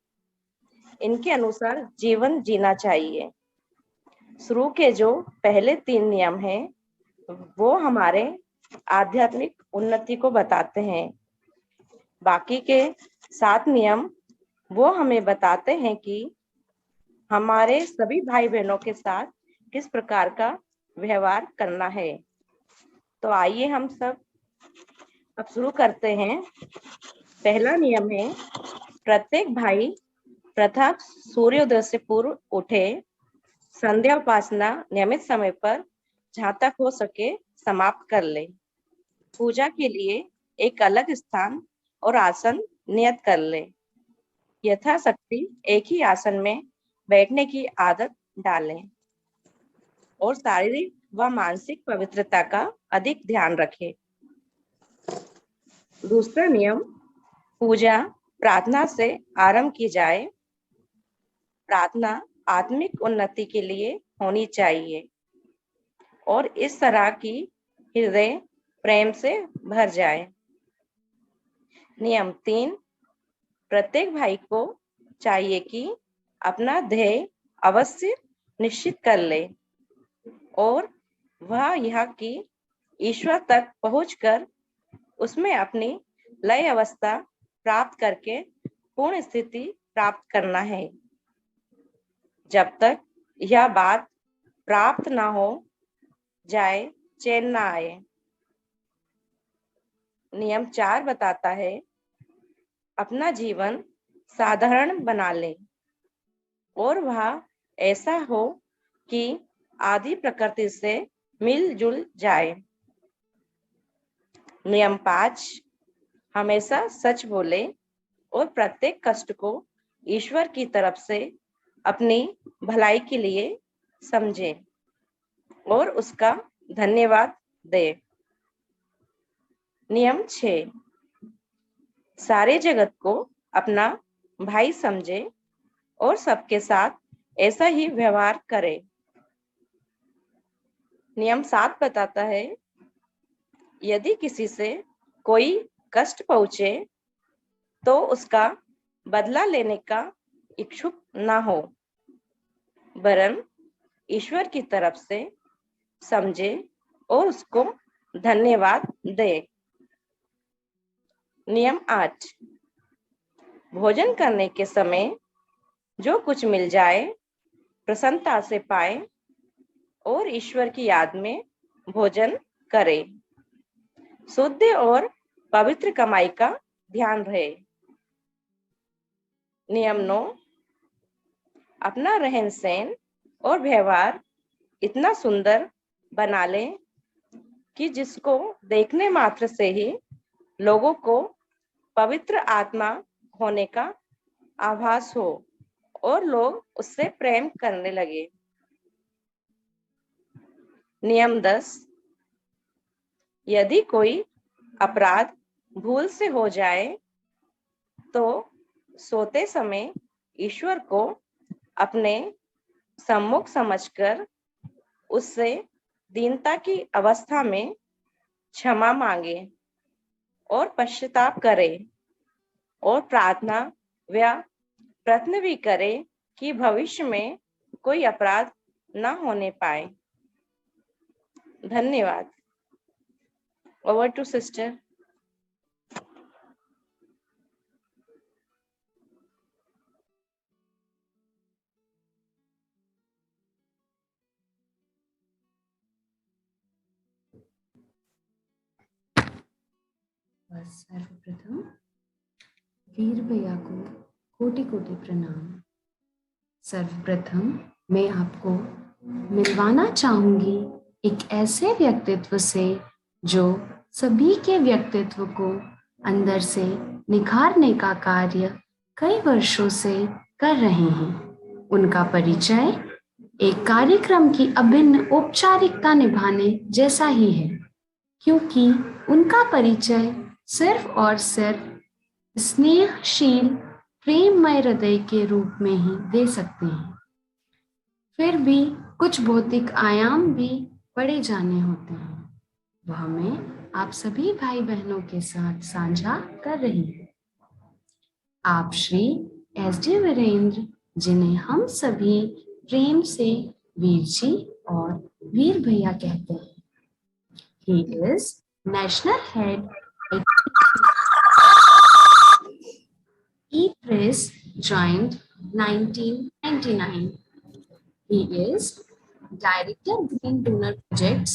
इनके अनुसार जीवन जीना चाहिए। शुरू के जो पहले 3 नियम हैं वो हमारे आध्यात्मिक उन्नति को बताते हैं। बाकी के 7 नियम वो हमें बताते हैं कि हमारे सभी भाई बहनों के साथ किस प्रकार का व्यवहार करना है। तो आइए हम सब अब शुरू करते हैं। पहला नियम है प्रत्येक भाई प्रथम सूर्योदय से पूर्व उठे, संध्या उपासना नियमित समय पर जहां तक हो सके समाप्त कर ले। पूजा के लिए एक अलग स्थान और आसन नियत कर ले। यथाशक्ति एक ही आसन में बैठने की आदत डालें और शारीरिक व मानसिक पवित्रता का अधिक ध्यान रखें। दूसरा नियम पूजा प्रार्थना से आरंभ की जाए। प्रार्थना आत्मिक उन्नति के लिए होनी चाहिए और इस तरह की हृदय प्रेम से भर जाए। नियम 3 प्रत्येक भाई को चाहिए कि अपना ध्येय अवश्य निश्चित कर ले और वह यह कि ईश्वर तक पहुंचकर उसमें अपनी लय अवस्था प्राप्त करके पूर्ण स्थिति प्राप्त करना है। जब तक यह बात प्राप्त ना हो जाए चैन ना आए। नियम 4 बताता है अपना जीवन साधारण बना ले और वह ऐसा हो कि आदि प्रकृति से मिलजुल जाए। नियम 5 हमेशा सच बोले और प्रत्येक कष्ट को ईश्वर की तरफ से अपनी भलाई के लिए समझे और उसका धन्यवाद दे। नियम 6 सारे जगत को अपना भाई समझे और सबके साथ ऐसा ही व्यवहार करे। नियम 7 बताता है यदि किसी से कोई कष्ट पहुंचे तो उसका बदला लेने का इच्छुक ना हो, वरन ईश्वर की तरफ से समझे और उसको धन्यवाद दे। नियम 8 भोजन करने के समय जो कुछ मिल जाए प्रसन्नता से पाए और ईश्वर की याद में भोजन करें। शुद्ध और पवित्र कमाई का ध्यान रहे। नियम 9, अपना रहन सहन और व्यवहार इतना सुंदर बना लें कि जिसको देखने मात्र से ही लोगों को पवित्र आत्मा होने का आभास हो और लोग उससे प्रेम करने लगे। नियम 10, यदि कोई अपराध भूल से हो जाए तो सोते समय ईश्वर को अपने सम्मुख समझकर उससे दीनता की अवस्था में क्षमा मांगे और पश्चाताप करे और प्रार्थना व प्रयत्न भी करे कि भविष्य में कोई अपराध न होने पाए। धन्यवाद। Over to sister. सर्वप्रथम वीर भैया को कोटि कोटि प्रणाम। सर्वप्रथम मैं आपको मिलवाना चाहूंगी एक ऐसे व्यक्तित्व से जो सभी के व्यक्तित्व को अंदर से निखारने का कार्य कई वर्षों से कर रहे हैं। उनका परिचय एक कार्यक्रम की अभिन्न औपचारिकता निभाने जैसा ही है, क्योंकि उनका परिचय सिर्फ और सिर्फ स्नेहशील प्रेममय हृदय के रूप में ही दे सकते हैं। फिर भी कुछ भौतिक आयाम भी पढ़े जाने होते हैं, वह मैं आप सभी भाई बहनों के साथ साझा कर रही हूँ। आप श्री SD वीरेंद्र, जिन्हें हम सभी प्रेम से वीर जी और वीर भैया कहते हैं, he is national head E-Press, joined 1999. He is Director Green Donor Projects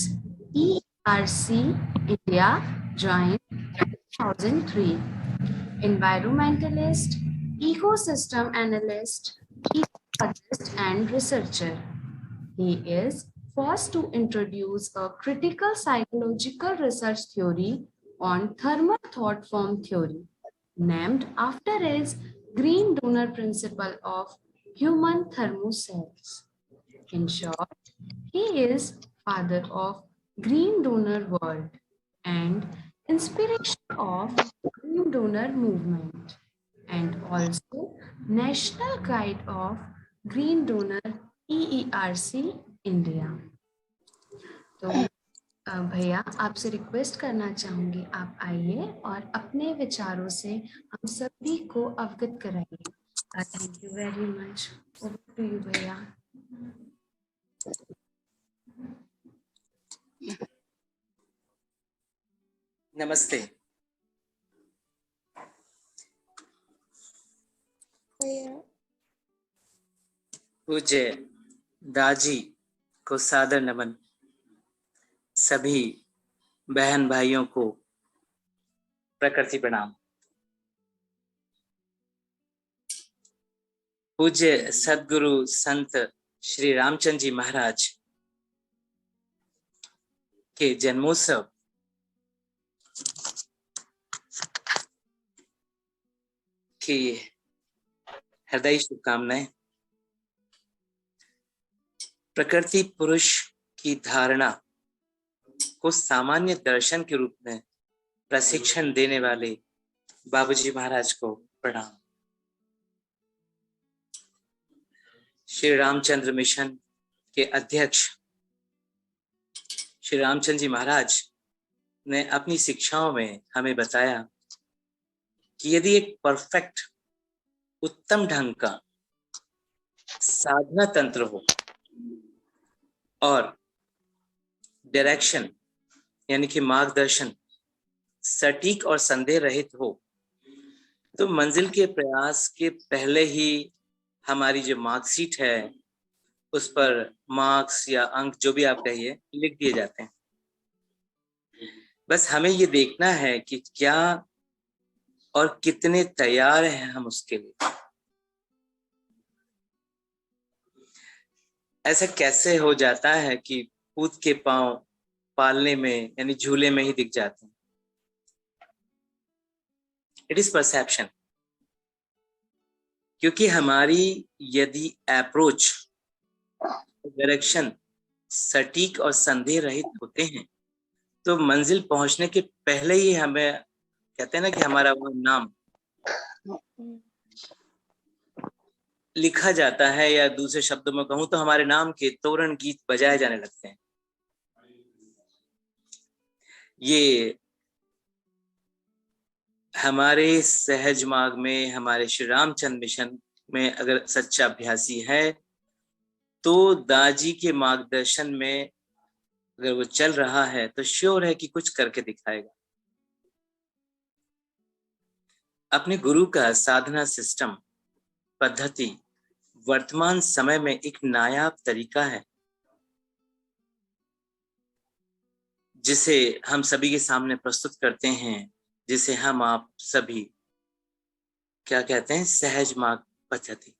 ERC India, joined 2003. Environmentalist, ecosystem analyst, ecologist and researcher. He is first to introduce a critical psychological research theory on thermal thought form theory, named after his green donor principle of human thermocells. In short, he is father of green donor world and inspiration of green donor movement, and also national guide of green donor EERC India. तो भैया आपसे request करना चाहूंगी, आप आइए और अपने विचारों से हम सभी को अवगत कराइए। Thank you very much. Over to you भैया। नमस्ते। पूज्य दाजी को सादर नमन। सभी बहन भाइयों को प्रकृति प्रणाम। पूज्य सद्गुरु संत श्री रामचंद्र जी महाराज के जन्मोत्सव की हृदय शुभकामनाएं। प्रकृति पुरुष की धारणा को सामान्य दर्शन के रूप में प्रशिक्षण देने वाले बाबूजी महाराज को प्रणाम। श्री रामचंद्र मिशन के अध्यक्ष श्री रामचंद्र जी महाराज ने अपनी शिक्षाओं में हमें बताया कि यदि एक परफेक्ट उत्तम ढंग का साधना तंत्र हो और डायरेक्शन यानी कि मार्गदर्शन सटीक और संदेह रहित हो, तो मंजिल के प्रयास के पहले ही हमारी जो मार्कशीट है उस पर मार्क्स या अंक जो भी आप कहिए लिख दिए जाते हैं। बस हमें ये देखना है कि क्या और कितने तैयार हैं हम उसके लिए। ऐसा कैसे हो जाता है कि कूद के पांव पालने में यानी झूले में ही दिख जाते हैं? It is perception. क्योंकि हमारी यदि अप्रोच डायरेक्शन सटीक और संदेह रहित होते हैं तो मंजिल पहुंचने के पहले ही हमें कहते हैं ना कि हमारा वो नाम लिखा जाता है, या दूसरे शब्दों में कहूं तो हमारे नाम के तोरण गीत बजाए जाने लगते हैं। ये हमारे सहज मार्ग में, हमारे श्री रामचंद्र मिशन में अगर सच्चा अभ्यासी है तो दाजी के मार्गदर्शन में अगर वो चल रहा है तो श्योर है कि कुछ करके दिखाएगा। अपने गुरु का साधना सिस्टम पद्धति वर्तमान समय में एक नायाब तरीका है जिसे हम सभी के सामने प्रस्तुत करते हैं, जिसे हम आप सभी क्या कहते हैं, सहज मार्ग पद्धति,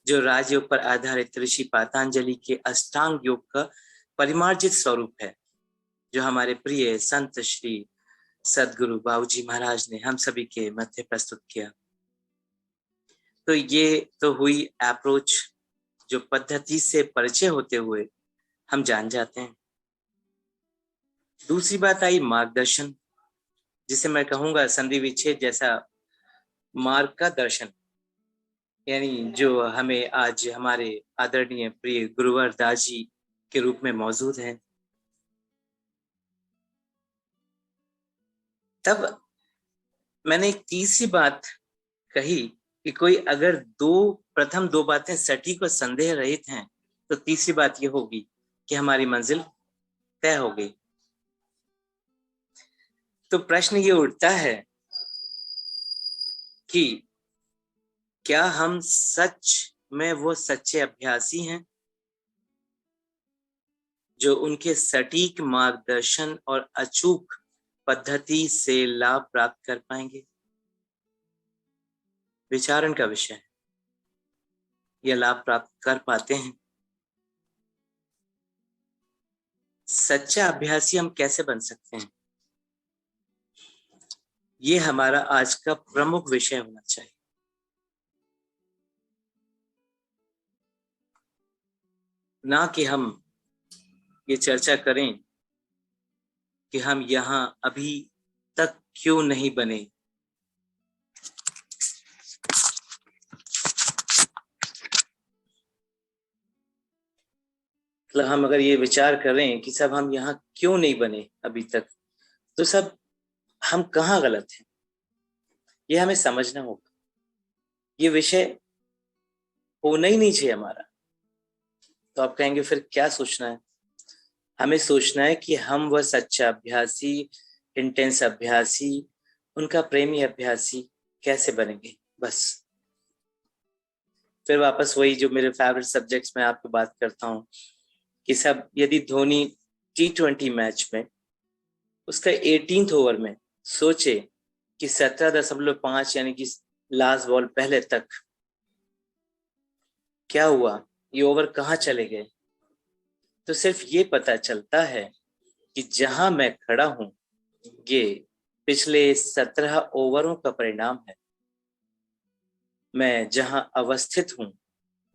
जो राजयोग पर आधारित ऋषि पातंजलि के अष्टांग योग का परिमार्जित स्वरूप है, जो हमारे प्रिय संत श्री सदगुरु बाबूजी महाराज ने हम सभी के मध्य प्रस्तुत किया। तो ये तो हुई अप्रोच, जो पद्धति से परिचय होते हुए हम जान जाते हैं। दूसरी बात आई मार्गदर्शन, जिसे मैं कहूंगा संधि विच्छेद जैसा मार्ग का दर्शन, यानी जो हमें आज हमारे आदरणीय प्रिय गुरुवर दास जी के रूप में मौजूद है। तब मैंने एक तीसरी बात कही कि कोई अगर प्रथम दो बातें सटीक और संदेह रहित हैं तो तीसरी बात ये होगी कि हमारी मंजिल तय हो गई। तो प्रश्न ये उठता है कि क्या हम सच में वो सच्चे अभ्यासी हैं जो उनके सटीक मार्गदर्शन और अचूक पद्धति से लाभ प्राप्त कर पाएंगे? विचारण का विषय है। यह लाभ प्राप्त कर पाते हैं? सच्चा अभ्यासी हम कैसे बन सकते हैं? ये हमारा आज का प्रमुख विषय होना चाहिए। ना कि हम ये चर्चा करें कि हम यहां अभी तक क्यों नहीं बने। मतलब हम अगर ये विचार करें कि सब हम यहाँ क्यों नहीं बने अभी तक, तो सब हम कहाँ गलत हैं, ये हमें समझना होगा। ये विषय होना ही नहीं चाहिए हमारा। तो आप कहेंगे फिर क्या सोचना है? हमें सोचना है कि हम वह सच्चा अभ्यासी, इंटेंस अभ्यासी, उनका प्रेमी अभ्यासी कैसे बनेंगे। बस फिर वापस वही जो मेरे फेवरेट सब्जेक्ट्स में आपको बात करता हूँ कि सब यदि धोनी T20 मैच में उसका 18th ओवर में सोचे कि 17.5 यानी कि लास्ट बॉल पहले तक क्या हुआ, ये ओवर कहाँ चले गए, तो सिर्फ ये पता चलता है कि जहां मैं खड़ा हूं ये पिछले 17 ओवरों का परिणाम है। मैं जहां अवस्थित हूं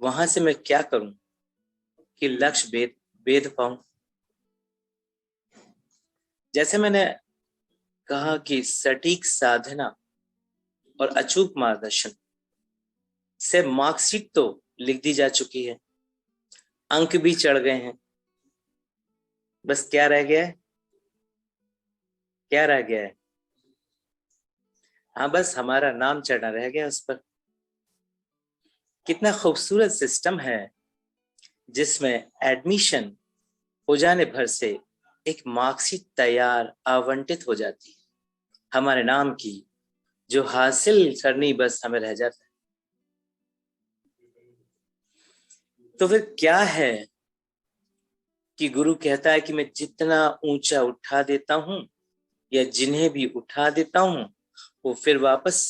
वहां से मैं क्या करूं कि लक्ष्य भेद पाऊं। जैसे मैंने कहा कि सटीक साधना और अचूक मार्गदर्शन से मार्कशीट तो लिख दी जा चुकी है, अंक भी चढ़ गए हैं। बस क्या रह गया है? क्या रह गया है? हाँ, बस हमारा नाम चढ़ना रह गया उस पर। कितना खूबसूरत सिस्टम है जिसमें एडमिशन हो जाने भर से एक मार्कशीट तैयार आवंटित हो जाती है हमारे नाम की, जो हासिल करनी बस हमें रह जाता है। तो फिर क्या है कि गुरु कहता है कि मैं जितना ऊंचा उठा देता हूं या जिन्हें भी उठा देता हूं वो फिर वापस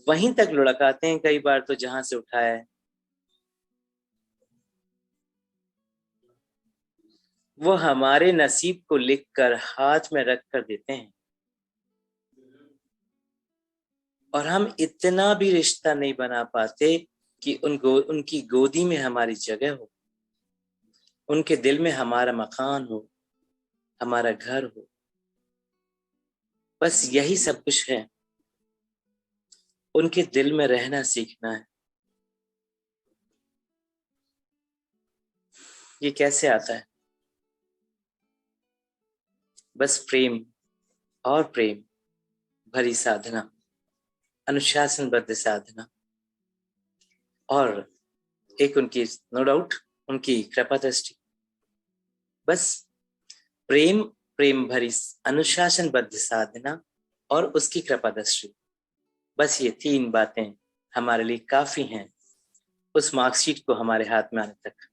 वहीं तक लुढ़काते हैं, कई बार तो जहां से उठाया है। वो हमारे नसीब को लिखकर हाथ में रख कर देते हैं और हम इतना भी रिश्ता नहीं बना पाते कि उनकी गोदी में हमारी जगह हो, उनके दिल में हमारा मकान हो, हमारा घर हो। बस यही सब कुछ है, उनके दिल में रहना सीखना है। ये कैसे आता है? बस प्रेम और प्रेम भरी साधना, अनुशासनबद्ध साधना, और एक उनकी नो डाउट उनकी कृपा दृष्टि। बस प्रेम, प्रेम भरी अनुशासनबद्ध साधना और उसकी कृपा दृष्टि, बस ये 3 बातें हमारे लिए काफी हैं उस मार्कशीट को हमारे हाथ में आने तक,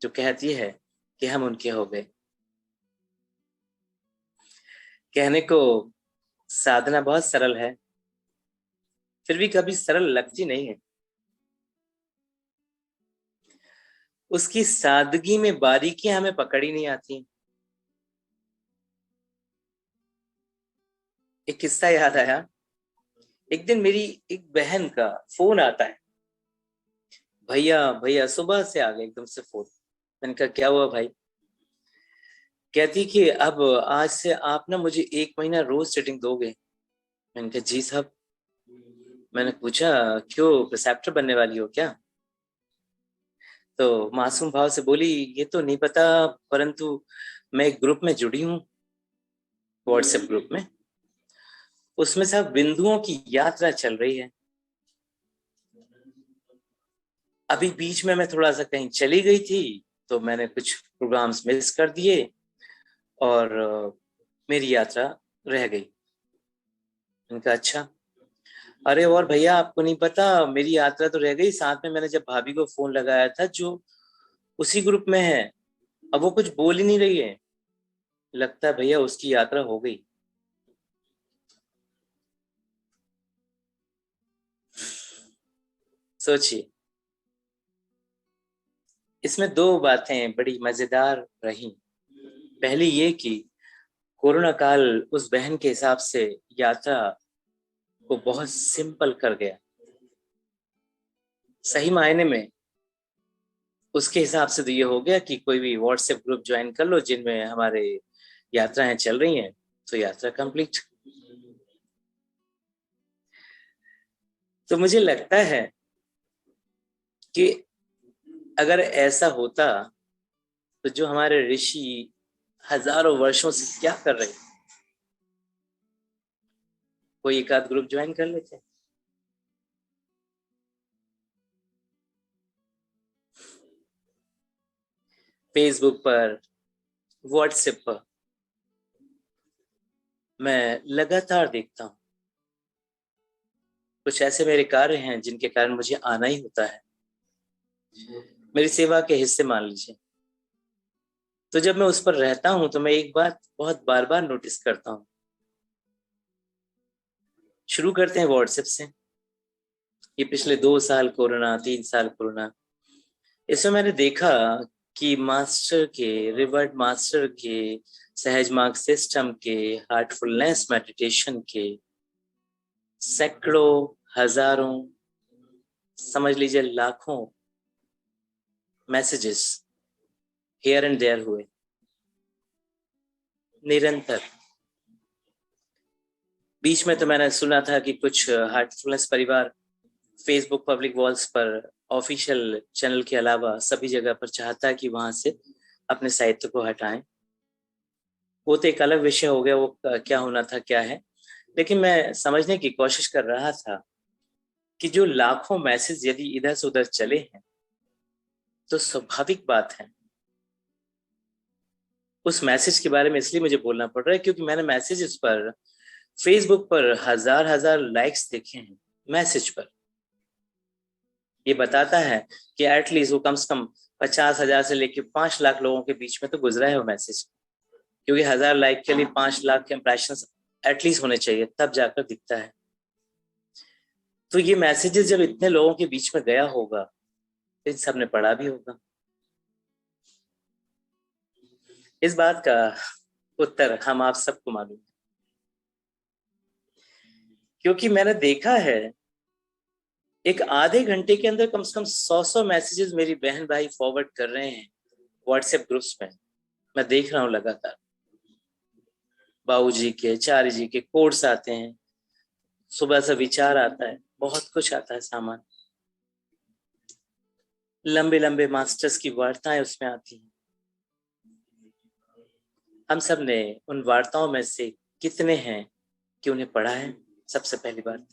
जो कहती है कि हम उनके हो गए। कहने को साधना बहुत सरल है, फिर भी कभी सरल लगती नहीं है। उसकी सादगी में बारीकियां हमें पकड़ी नहीं आती। एक किस्सा याद आया, एक दिन मेरी एक बहन का फोन आता है, भैया भैया सुबह से आ गए एकदम से फोन। मैंने कहा क्या हुआ भाई? कहती कि अब आज से आप ना मुझे 1 महीना रोज सेटिंग दोगे। मैंने कहा जी साहब। मैंने पूछा क्यों, प्रिसेप्टर बनने वाली हो क्या? तो मासूम भाव से बोली ये तो नहीं पता, परंतु मैं एक ग्रुप में जुड़ी हूँ, व्हाट्सएप ग्रुप में, उसमें सब बिंदुओं की यात्रा चल रही है। अभी बीच में मैं थोड़ा सा कहीं चली गई थी तो मैंने कुछ प्रोग्राम्स मिस कर दिए और मेरी यात्रा रह गई। उनका अच्छा, अरे और भैया आपको नहीं पता मेरी यात्रा तो रह गई, साथ में मैंने जब भाभी को फोन लगाया था जो उसी ग्रुप में है, अब वो कुछ बोल ही नहीं रही है, लगता है भैया उसकी यात्रा हो गई। सोचिए, इसमें 2 बातें बड़ी मजेदार रही। पहली ये कि कोरोना काल उस बहन के हिसाब से यात्रा को बहुत सिंपल कर गया। सही मायने में उसके हिसाब से तो ये हो गया कि कोई भी व्हाट्सएप ग्रुप ज्वाइन कर लो जिनमें हमारे यात्राएं चल रही हैं, तो यात्रा कंप्लीट। तो मुझे लगता है कि अगर ऐसा होता तो जो हमारे ऋषि हजारों वर्षों से क्या कर रहे, कोई एक आध ग्रुप ज्वाइन कर लेते। फेसबुक पर, व्हाट्सएप पर मैं लगातार देखता हूं, कुछ ऐसे मेरे कार्य हैं जिनके कारण मुझे आना ही होता है, मेरी सेवा के हिस्से मान लीजिए। तो जब मैं उस पर रहता हूं तो मैं एक बात बहुत बार बार नोटिस करता हूं। शुरू करते हैं व्हाट्सएप से। ये पिछले 2 साल कोरोना, 3 साल कोरोना, इसमें मैंने देखा कि मास्टर के, रिवर्ड मास्टर के, सहज मार्ग सिस्टम के, हार्टफुलनेस मेडिटेशन के सैकड़ों, हजारों, समझ लीजिए लाखों मैसेजेस हियर एंड देयर हुए निरंतर। बीच में तो मैंने सुना था कि कुछ हार्टफुलनेस परिवार फेसबुक पब्लिक वॉल्स पर ऑफिशियल चैनल के अलावा सभी जगह पर चाहता है कि वहां से अपने साहित्य को हटाएं। वो तो एक अलग विषय हो गया, वो क्या होना था क्या है, लेकिन मैं समझने की कोशिश कर रहा था कि जो लाखों मैसेज यदि इधर से उधर चले हैं तो स्वाभाविक बात है। उस मैसेज के बारे में इसलिए मुझे बोलना पड़ रहा है क्योंकि मैंने मैसेजेस पर फेसबुक पर हजार लाइक्स देखे हैं मैसेज पर। ये बताता है कि एटलीस्ट वो कम से कम 50,000 से लेके 5 लाख लोगों के बीच में तो गुजरा है वो मैसेज, क्योंकि 1000 लाइक के लिए 5 लाख के इंप्रेशंस एटलीस्ट होने चाहिए, तब जाकर दिखता है। तो ये मैसेजेस जब इतने लोगों के बीच में गया होगा तो इन सब ने पढ़ा भी होगा। इस बात का उत्तर हम आप सबको मालूम है, क्योंकि मैंने देखा है एक आधे घंटे के अंदर कम से कम 100 मैसेजेस मेरी बहन भाई फॉरवर्ड कर रहे हैं व्हाट्सएप ग्रुप्स में। मैं देख रहा हूँ लगातार, बाबूजी के, चारी जी के कोड्स आते हैं, सुबह से विचार आता है, बहुत कुछ आता है सामान, लंबे लंबे मास्टर्स की वार्ताएं उसमें आती हैं। हम सब ने उन वार्ताओं में से कितने हैं कि उन्हें पढ़ा है? सबसे पहली बात,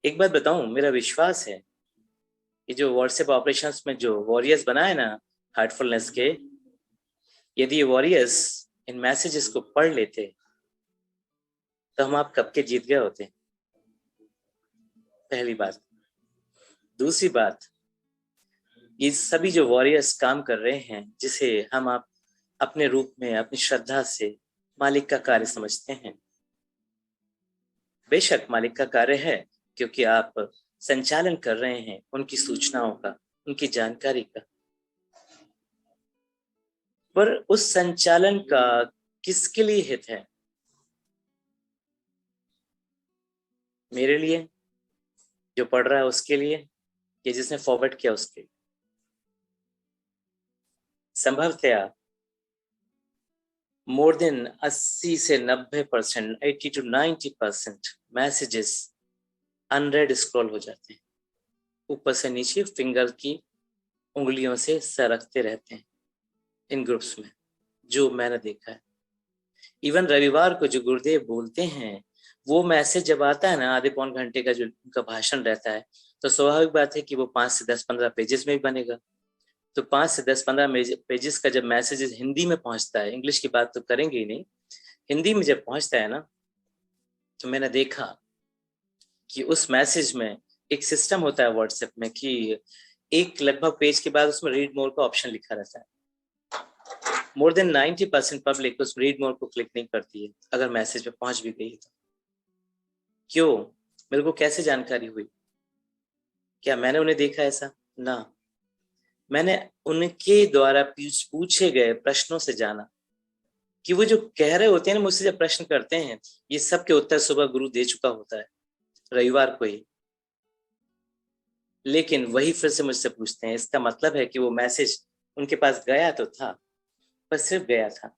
एक बात बताऊं, मेरा विश्वास है ये जो व्हाट्सएप ऑपरेशंस में जो वॉरियर्स बनाए ना हार्टफुलनेस के, यदि ये वॉरियर्स इन मैसेजेस को पढ़ लेते तो हम आप कब के जीत गए होते। पहली बात। दूसरी बात, ये सभी जो वॉरियर्स काम कर रहे हैं, जिसे हम आप अपने रूप में अपनी श्रद्धा से मालिक का कार्य समझते हैं, बेशक मालिक का कार्य है, क्योंकि आप संचालन कर रहे हैं उनकी सूचनाओं का, उनकी जानकारी का, पर उस संचालन का किसके लिए हित है? मेरे लिए जो पढ़ रहा है उसके लिए, या जिसने फॉरवर्ड किया उसके लिए? संभवतया मोर देन 80 से 90%, 80 to 90% मैसेजेस अनरेड स्क्रॉल हो जाते हैं, ऊपर से नीचे फिंगर की उंगलियों से सरकते रहते हैं इन ग्रुप्स में, जो मैंने देखा है। इवन रविवार को जो गुरुदेव बोलते हैं, वो मैसेज जब आता है ना, आधे पौन घंटे का जो उनका भाषण रहता है, तो स्वाभाविक बात है कि वो 5 से 10-15 पेजेस में भी बनेगा। तो 5 से 10-15 पेजेस का जब मैसेज हिंदी में पहुंचता है, इंग्लिश की बात तो करेंगे ही नहीं, हिंदी में जब पहुंचता है ना, तो मैंने देखा कि उस मैसेज में एक सिस्टम होता है व्हाट्सएप में कि एक लगभग पेज के बाद उसमें रीड मोर का ऑप्शन लिखा रहता है। मोर देन 90% पब्लिक उस रीड मोर को क्लिक नहीं करती है अगर मैसेज पे पहुंच भी गई तो। क्यों? मेरे को कैसे जानकारी हुई? क्या मैंने उन्हें देखा ऐसा? ना, मैंने उनके द्वारा पूछे गए प्रश्नों से जाना कि वो जो कह रहे होते हैं ना, मुझसे जब प्रश्न करते हैं, ये सब के उत्तर सुबह गुरु दे चुका होता है रविवार को ही, लेकिन वही फिर से मुझसे पूछते हैं। इसका मतलब है कि वो मैसेज उनके पास गया तो था, पर सिर्फ गया था।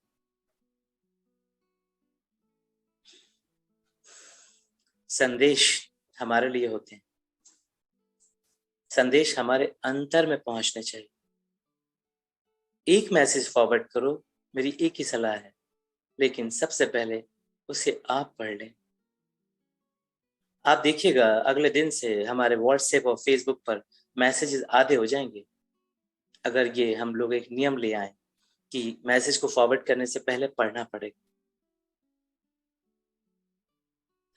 संदेश हमारे लिए होते हैं, संदेश हमारे अंतर में पहुंचने चाहिए। एक मैसेज फॉरवर्ड करो, मेरी एक ही सलाह है, लेकिन सबसे पहले उसे आप पढ़ लें। आप देखिएगा अगले दिन से हमारे व्हाट्सएप और फेसबुक पर मैसेजेस आधे हो जाएंगे, अगर ये हम लोग एक नियम ले आए कि मैसेज को फॉरवर्ड करने से पहले पढ़ना पड़ेगा।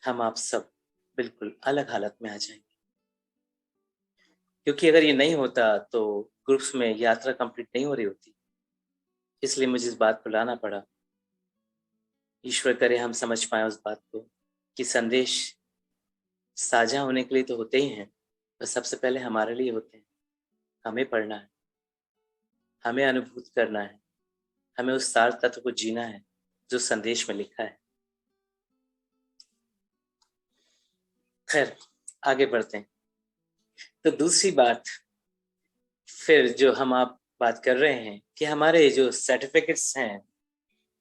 हम आप सब बिल्कुल अलग हालत में आ जाएंगे, क्योंकि अगर ये नहीं होता तो ग्रुप्स में यात्रा कंप्लीट नहीं हो रही होती। इसलिए मुझे इस बात को लाना पड़ा। ईश्वर करे हम समझ पाए उस बात को कि संदेश साझा होने के लिए तो होते ही हैं, पर सबसे पहले हमारे लिए होते हैं। हमें पढ़ना है, हमें अनुभूत करना है, हमें उस सार तत्व को जीना है जो संदेश में लिखा है। खैर, आगे बढ़ते हैं। तो दूसरी बात फिर जो हम आप बात कर रहे हैं कि हमारे जो सर्टिफिकेट्स हैं,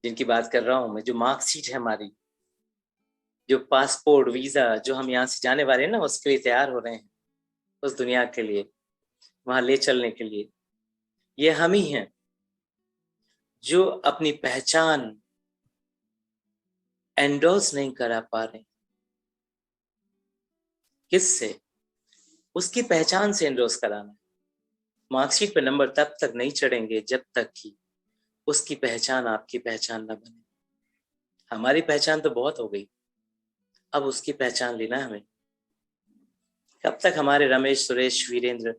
जिनकी बात कर रहा हूं मैं, जो मार्कशीट है हमारी, जो पासपोर्ट वीजा जो हम यहाँ से जाने वाले हैं ना, उसके लिए तैयार हो रहे हैं, उस दुनिया के लिए, वहां ले चलने के लिए, ये हम ही हैं जो अपनी पहचान एंडोर्स नहीं करा पा रहे। किससे? उसकी पहचान से एंडोर्स कराना। मार्कशीट पे नंबर तब तक नहीं चढ़ेंगे जब तक कि उसकी पहचान आपकी पहचान ना बने। हमारी पहचान तो बहुत हो गई, अब उसकी पहचान लेना है हमें। कब तक हमारे रमेश, सुरेश, वीरेंद्र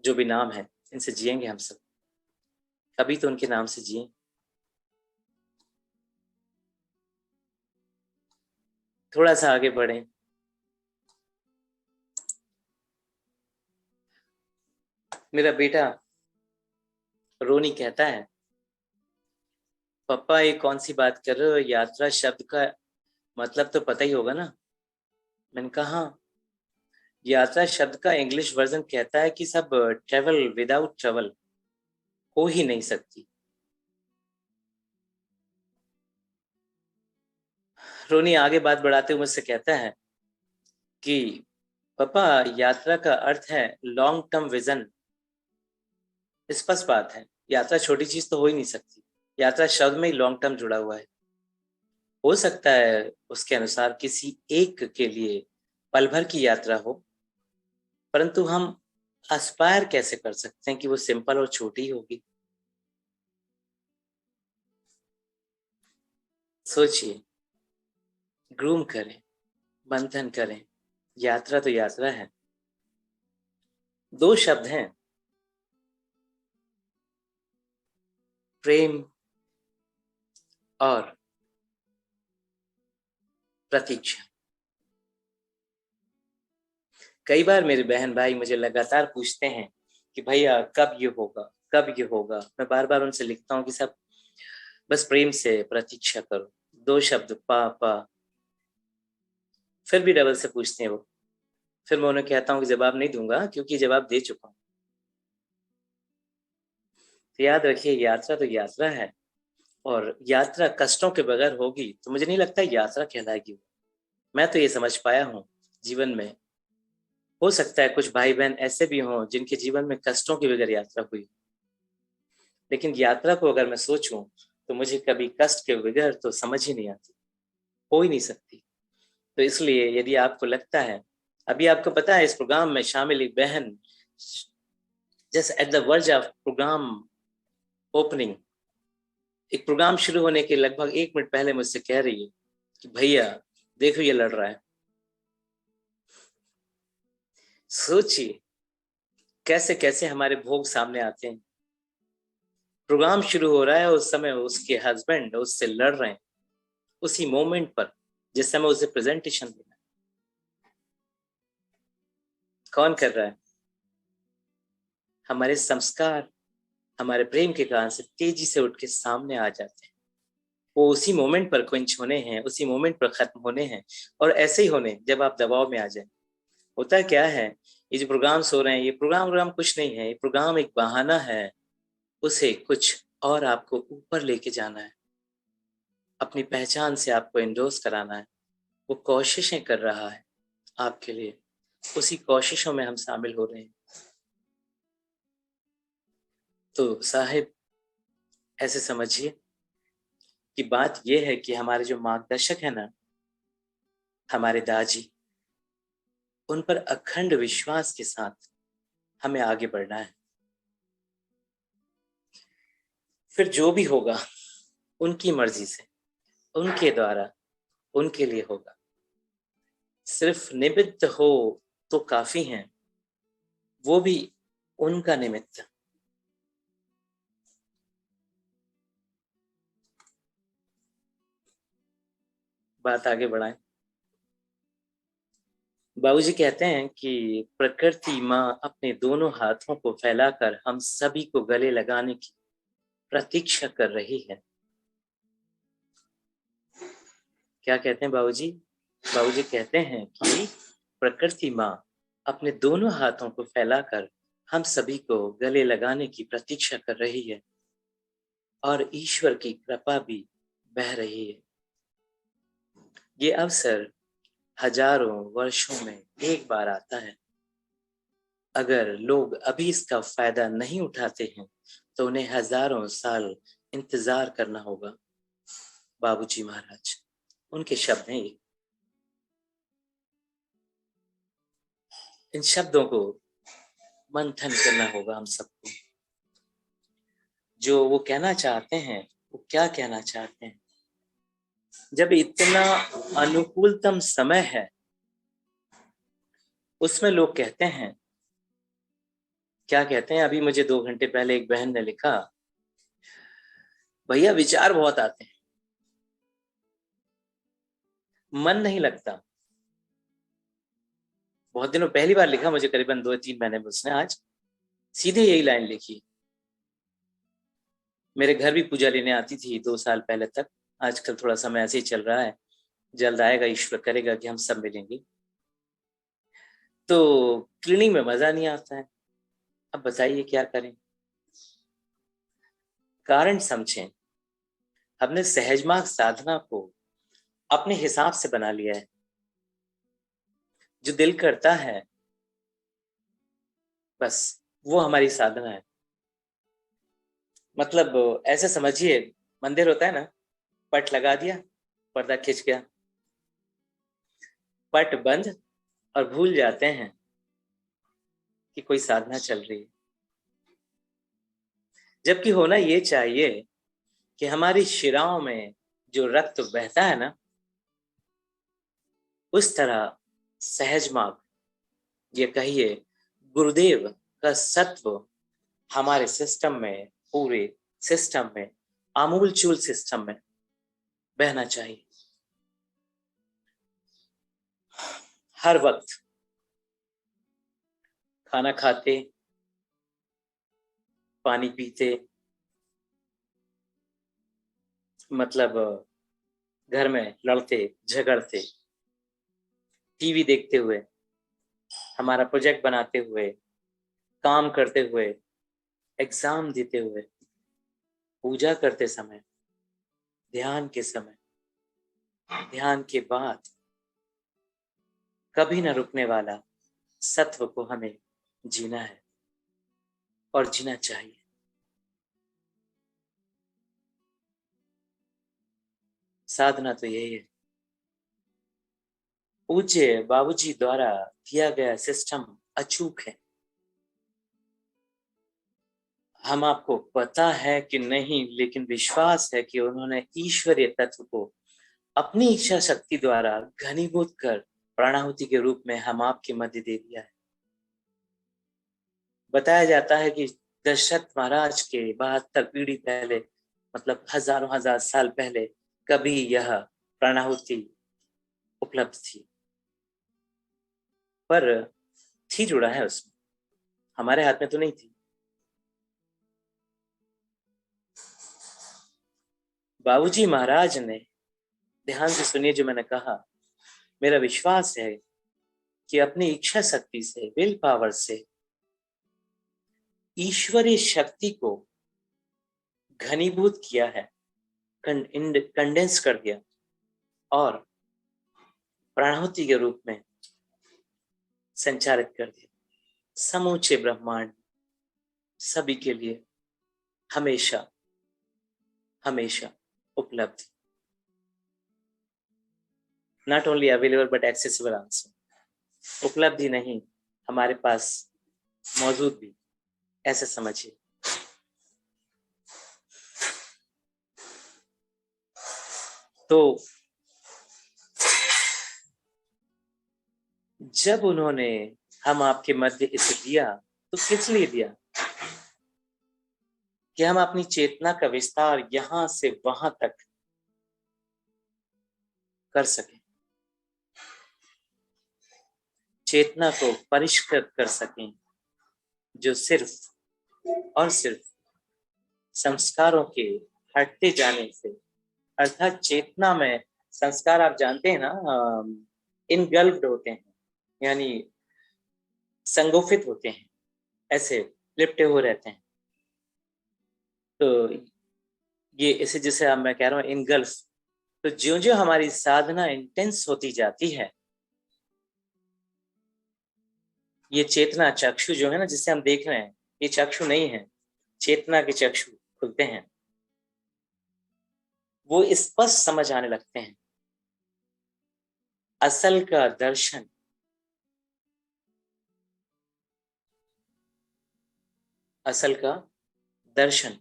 जो भी नाम है इनसे जिएंगे हम सब? कभी तो उनके नाम से जिए। थोड़ा सा आगे बढ़े। मेरा बेटा रोनी कहता है, पापा ये कौन सी बात कर रहे हो, यात्रा शब्द का मतलब तो पता ही होगा ना। मैंने कहा हाँ, यात्रा शब्द का इंग्लिश वर्जन कहता है कि सब ट्रेवल विदाउट ट्रेवल हो ही नहीं सकती। रोनी आगे बात बढ़ाते हुए मुझसे कहता है कि पापा यात्रा का अर्थ है लॉन्ग टर्म विजन। स्पष्ट बात है, यात्रा छोटी चीज तो हो ही नहीं सकती। यात्रा शब्द में ही लॉन्ग टर्म जुड़ा हुआ है। हो सकता है उसके अनुसार किसी एक के लिए पल भर की यात्रा हो, परंतु हम एस्पायर कैसे कर सकते हैं कि वो सिंपल और छोटी होगी। सोचिए, ग्रूम करें, बंधन करें, यात्रा तो यात्रा है। दो शब्द हैं, प्रेम और प्रतीक्षा। कई बार मेरे बहन भाई मुझे लगातार पूछते हैं कि भैया कब ये होगा, कब ये होगा। मैं बार बार उनसे लिखता हूँ कि सब बस प्रेम से प्रतीक्षा करो। दो शब्द पा पा। फिर भी डबल से पूछते हैं वो। फिर मैं उन्हें कहता हूँ कि जवाब नहीं दूंगा क्योंकि जवाब दे चुका हूँ। तो याद रखिए, यात्रा तो यात्रा है, और यात्रा कष्टों के बगैर होगी तो मुझे नहीं लगता यात्रा कहलाएगी। मैं तो ये समझ पाया हूँ जीवन में। हो सकता है कुछ भाई बहन ऐसे भी हों जिनके जीवन में कष्टों के बगैर यात्रा हुई, लेकिन यात्रा को अगर मैं सोचूं तो मुझे कभी कष्ट के बगैर तो समझ ही नहीं आती, हो ही नहीं सकती। तो इसलिए यदि आपको लगता है, अभी आपको पता है इस प्रोग्राम में शामिल एक बहन जैसे at the verge of programme opening, एक प्रोग्राम शुरू होने के लगभग 1 मिनट पहले मुझसे कह रही है कि भैया देखो ये लड़ रहा है। सोचिए कैसे कैसे हमारे भोग सामने आते हैं। प्रोग्राम शुरू हो रहा है, उस समय उसके हस्बैंड उससे लड़ रहे हैं, उसी मोमेंट पर जिस समय उसे प्रेजेंटेशन देना। कौन कर रहा है? हमारे संस्कार, हमारे प्रेम के कारण से तेजी से उठ के सामने आ जाते हैं। वो उसी मोमेंट पर क्विंच होने हैं, उसी मोमेंट पर खत्म होने हैं, और ऐसे ही होने जब आप दबाव में आ जाए। होता क्या है, ये जो प्रोग्राम्स हो रहे हैं, ये प्रोग्राम कुछ नहीं है, ये प्रोग्राम एक बहाना है, उसे कुछ और आपको ऊपर लेके जाना है, अपनी पहचान से आपको एंडोर्स कराना है। वो कोशिशें कर रहा है आपके लिए, उसी कोशिशों में हम शामिल हो रहे हैं। तो साहिब ऐसे समझिए कि बात यह है कि हमारे जो मार्गदर्शक है ना, हमारे दाजी, उन पर अखंड विश्वास के साथ हमें आगे बढ़ना है। फिर जो भी होगा उनकी मर्जी से, उनके द्वारा, उनके लिए होगा। सिर्फ निमित्त हो तो काफी हैं, वो भी उनका निमित्त। बात आगे बढ़ाएं। बाबूजी कहते हैं कि प्रकृति माँ अपने दोनों हाथों को फैलाकर हम सभी को गले लगाने की प्रतीक्षा कर रही है। क्या कहते हैं बाबूजी? बाबूजी कहते हैं कि प्रकृति माँ अपने दोनों हाथों को फैलाकर हम सभी को गले लगाने की प्रतीक्षा कर रही है, और ईश्वर की कृपा भी बह रही है। ये अवसर हजारों वर्षों में एक बार आता है। अगर लोग अभी इसका फायदा नहीं उठाते हैं तो उन्हें हजारों साल इंतजार करना होगा। बाबूजी महाराज, उनके शब्द हैं ये। इन शब्दों को मंथन करना होगा हम सबको। जो वो कहना चाहते हैं, वो क्या कहना चाहते हैं? जब इतना अनुकूलतम समय है उसमें लोग कहते हैं, क्या कहते हैं, अभी मुझे 2 घंटे पहले एक बहन ने लिखा, भैया विचार बहुत आते हैं, मन नहीं लगता। बहुत दिनों पहली बार लिखा मुझे, करीबन 2-3 महीने में उसने आज सीधे यही लाइन लिखी। मेरे घर भी पूजा लेने आती थी 2 साल पहले तक, आजकल थोड़ा समय ऐसे ही चल रहा है, जल्द आएगा, ईश्वर करेगा कि हम सब मिलेंगे। तो क्लीनिंग में मजा नहीं आता है, अब बताइए क्या करें। कारण समझें, हमने सहज मार्ग साधना को अपने हिसाब से बना लिया है। जो दिल करता है बस वो हमारी साधना है। मतलब ऐसे समझिए, मंदिर होता है ना, पट लगा दिया, पर्दा खिंच गया, पट बंद, और भूल जाते हैं कि कोई साधना चल रही है। जबकि होना ये चाहिए कि हमारी शिराओं में जो रक्त बहता है ना, उस तरह सहज मार्ग, ये कहिए गुरुदेव का सत्व हमारे सिस्टम में, पूरे सिस्टम में, आमूल चूल सिस्टम में बहना चाहिए। हर वक्त खाना खाते, पानी पीते, मतलब घर में लड़ते झगड़ते, टीवी देखते हुए, हमारा प्रोजेक्ट बनाते हुए, काम करते हुए, एग्जाम देते हुए, पूजा करते समय, ध्यान के समय, ध्यान के बाद, कभी न रुकने वाला सत्व को हमें जीना है और जीना चाहिए। साधना तो यही है। पूज्य बाबूजी द्वारा किया गया सिस्टम अचूक है। हम आपको पता है कि नहीं, लेकिन विश्वास है कि उन्होंने ईश्वरीय तत्व को अपनी इच्छा शक्ति द्वारा घनीभूत कर प्राणाहुति के रूप में हम आपके मध्य दे दिया है। बताया जाता है कि दशरथ महाराज के 72 पीढ़ी पहले, मतलब हजारों हजार साल पहले, कभी यह प्राणाहुति उपलब्ध थी, पर थी जुड़ा है उसमें, हमारे हाथ में तो नहीं थी। बाबूजी महाराज ने, ध्यान से सुनिए जो मैंने कहा, मेरा विश्वास है कि अपनी इच्छा शक्ति से, विल पावर से ईश्वरीय शक्ति को घनीभूत किया है, कंडेंस कर दिया और प्राणाहुति के रूप में संचारित कर दिया। समूचे ब्रह्मांड सभी के लिए हमेशा हमेशा उपलब्ध, not only available but accessible also. उपलब्ध ही नहीं, हमारे पास मौजूद भी, ऐसे समझिए। तो जब उन्होंने हम आपके मध्य इसे दिया, तो किस लिए दिया? कि हम अपनी चेतना का विस्तार यहां से वहां तक कर सकें, चेतना को परिष्कृत कर सकें, जो सिर्फ और सिर्फ संस्कारों के हटते जाने से, अर्थात चेतना में संस्कार आप जानते हैं ना, इनगल्फ्ड होते हैं, यानी संगोफित होते हैं, ऐसे लिपटे हुए रहते हैं। तो ये इसे जिसे अब मैं कह रहा हूँ इनगल्फ, तो ज्यों ज्यों हमारी साधना इंटेंस होती जाती है, ये चेतना चक्षु जो है ना, जिसे हम देख रहे हैं, ये चक्षु नहीं है, चेतना के चक्षु खुलते हैं, वो स्पष्ट समझ आने लगते हैं। असल का दर्शन, असल का दर्शन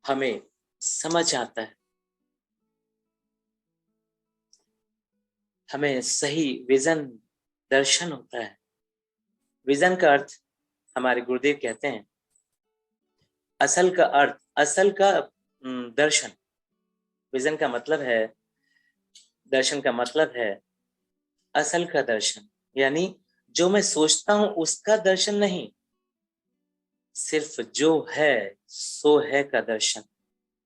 हमें समझ आता है। हमें सही विजन दर्शन होता है। विजन का अर्थ हमारे गुरुदेव कहते हैं, असल का अर्थ, असल का दर्शन। विजन का मतलब है, दर्शन का मतलब है असल का दर्शन, यानी जो मैं सोचता हूं उसका दर्शन नहीं, सिर्फ जो है सो है का दर्शन।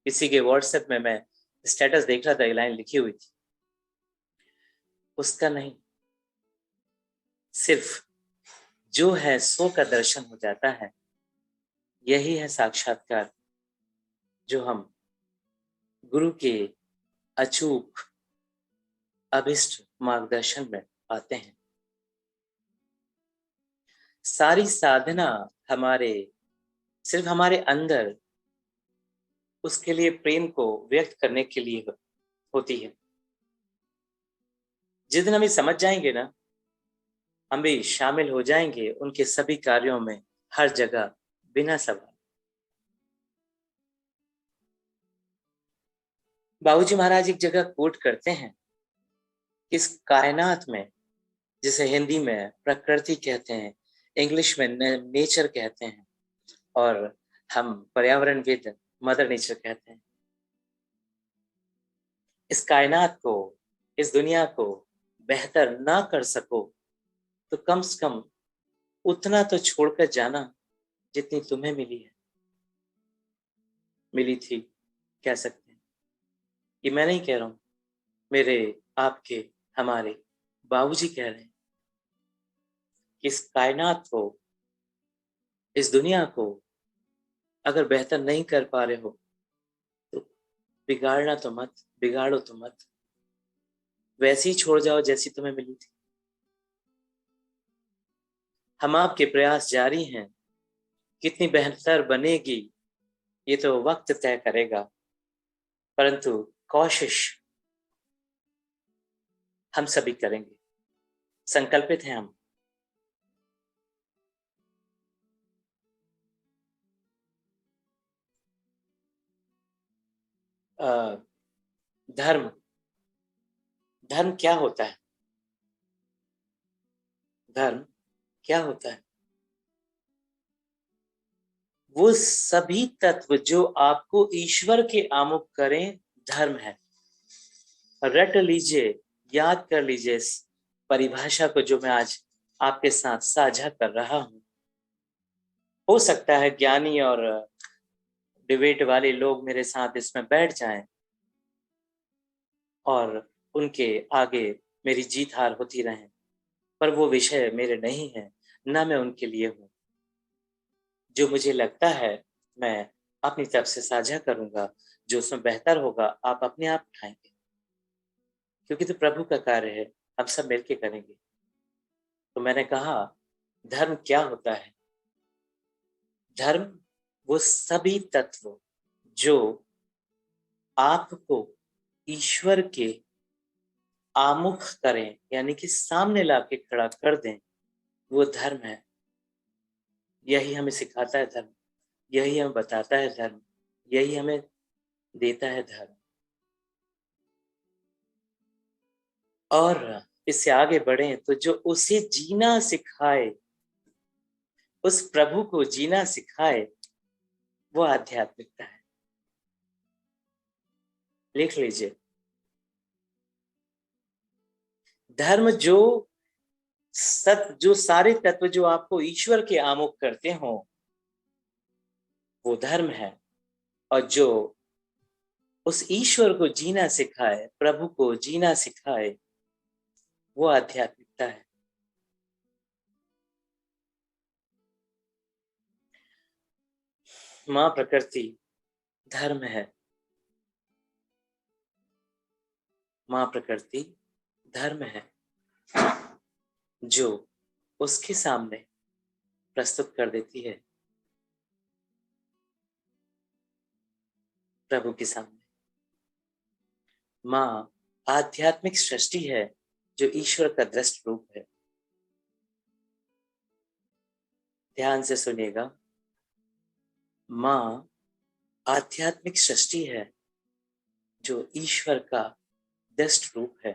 किसी के व्हाट्सएप में मैं स्टेटस देख रहा था, एक लाइन लिखी हुई थी, उसका नहीं, सिर्फ जो है सो का दर्शन हो जाता है। यही है साक्षात्कार जो हम गुरु के अचूक अभिष्ट मार्गदर्शन में पाते हैं। सारी साधना हमारे, सिर्फ हमारे अंदर उसके लिए प्रेम को व्यक्त करने के लिए होती है। जिस दिन हम ये समझ जाएंगे ना, हम भी शामिल हो जाएंगे उनके सभी कार्यों में, हर जगह, बिना सवाल। बाबूजी महाराज एक जगह कोट करते हैं, इस कायनात में, जिसे हिंदी में प्रकृति कहते हैं, इंग्लिश में नेचर कहते हैं, और हम पर्यावरणविद मदर नेचर कहते हैं। इस कायनात को, इस दुनिया को बेहतर ना कर सको तो कम से कम उतना तो छोड़कर जाना जितनी तुम्हें मिली है, मिली थी, कह सकते हैं। ये मैं नहीं कह रहा हूं, मेरे, आपके, हमारे बाबूजी कह रहे हैं कि इस कायनात को, इस दुनिया को अगर बेहतर नहीं कर पा रहे हो तो बिगाड़ना तो मत, बिगाड़ो तो मत, वैसी छोड़ जाओ जैसी तुम्हें मिली थी। हम आपके प्रयास जारी हैं, कितनी बेहतर बनेगी ये तो वक्त तय करेगा, परंतु कोशिश हम सभी करेंगे, संकल्पित हैं हम। धर्म, धर्म क्या होता है? धर्म क्या होता है? वो सभी तत्व जो आपको ईश्वर के आमुख करें, धर्म है। रट लीजिए, याद कर लीजिए इस परिभाषा को जो मैं आज आपके साथ साझा कर रहा हूं। हो सकता है ज्ञानी और डिबेट वाले लोग मेरे साथ इसमें बैठ जाएं और उनके आगे मेरी जीत हार होती रहे, पर वो विषय मेरे नहीं है, ना मैं उनके लिए हूं। जो मुझे लगता है मैं अपनी तरफ से साझा करूंगा, जो उसमें बेहतर होगा आप अपने आप उठाएंगे, क्योंकि तो प्रभु का कार्य है, हम सब मिलके करेंगे। तो मैंने कहा धर्म क्या होता है? धर्म वो सभी तत्व जो आपको ईश्वर के आमुख करें, यानी कि सामने लाके खड़ा कर दें, वो धर्म है। यही हमें सिखाता है धर्म, यही हमें बताता है धर्म, यही हमें देता है धर्म। और इससे आगे बढ़े तो जो उसे जीना सिखाए, उस प्रभु को जीना सिखाए, वो आध्यात्मिकता है। लिख लीजिए, धर्म जो जो सारे तत्व जो आपको ईश्वर के आमुख करते हो, वो धर्म है। और जो उस ईश्वर को जीना सिखाए, प्रभु को जीना सिखाए, वो आध्यात्मिकता है। मां प्रकृति धर्म है, मां प्रकृति धर्म है, जो उसके सामने प्रस्तुत कर देती है, प्रभु के सामने। मां आध्यात्मिक सृष्टि है जो ईश्वर का दृष्ट रूप है। ध्यान से सुनिएगा, मां आध्यात्मिक सृष्टि है जो ईश्वर का दृष्ट रूप है।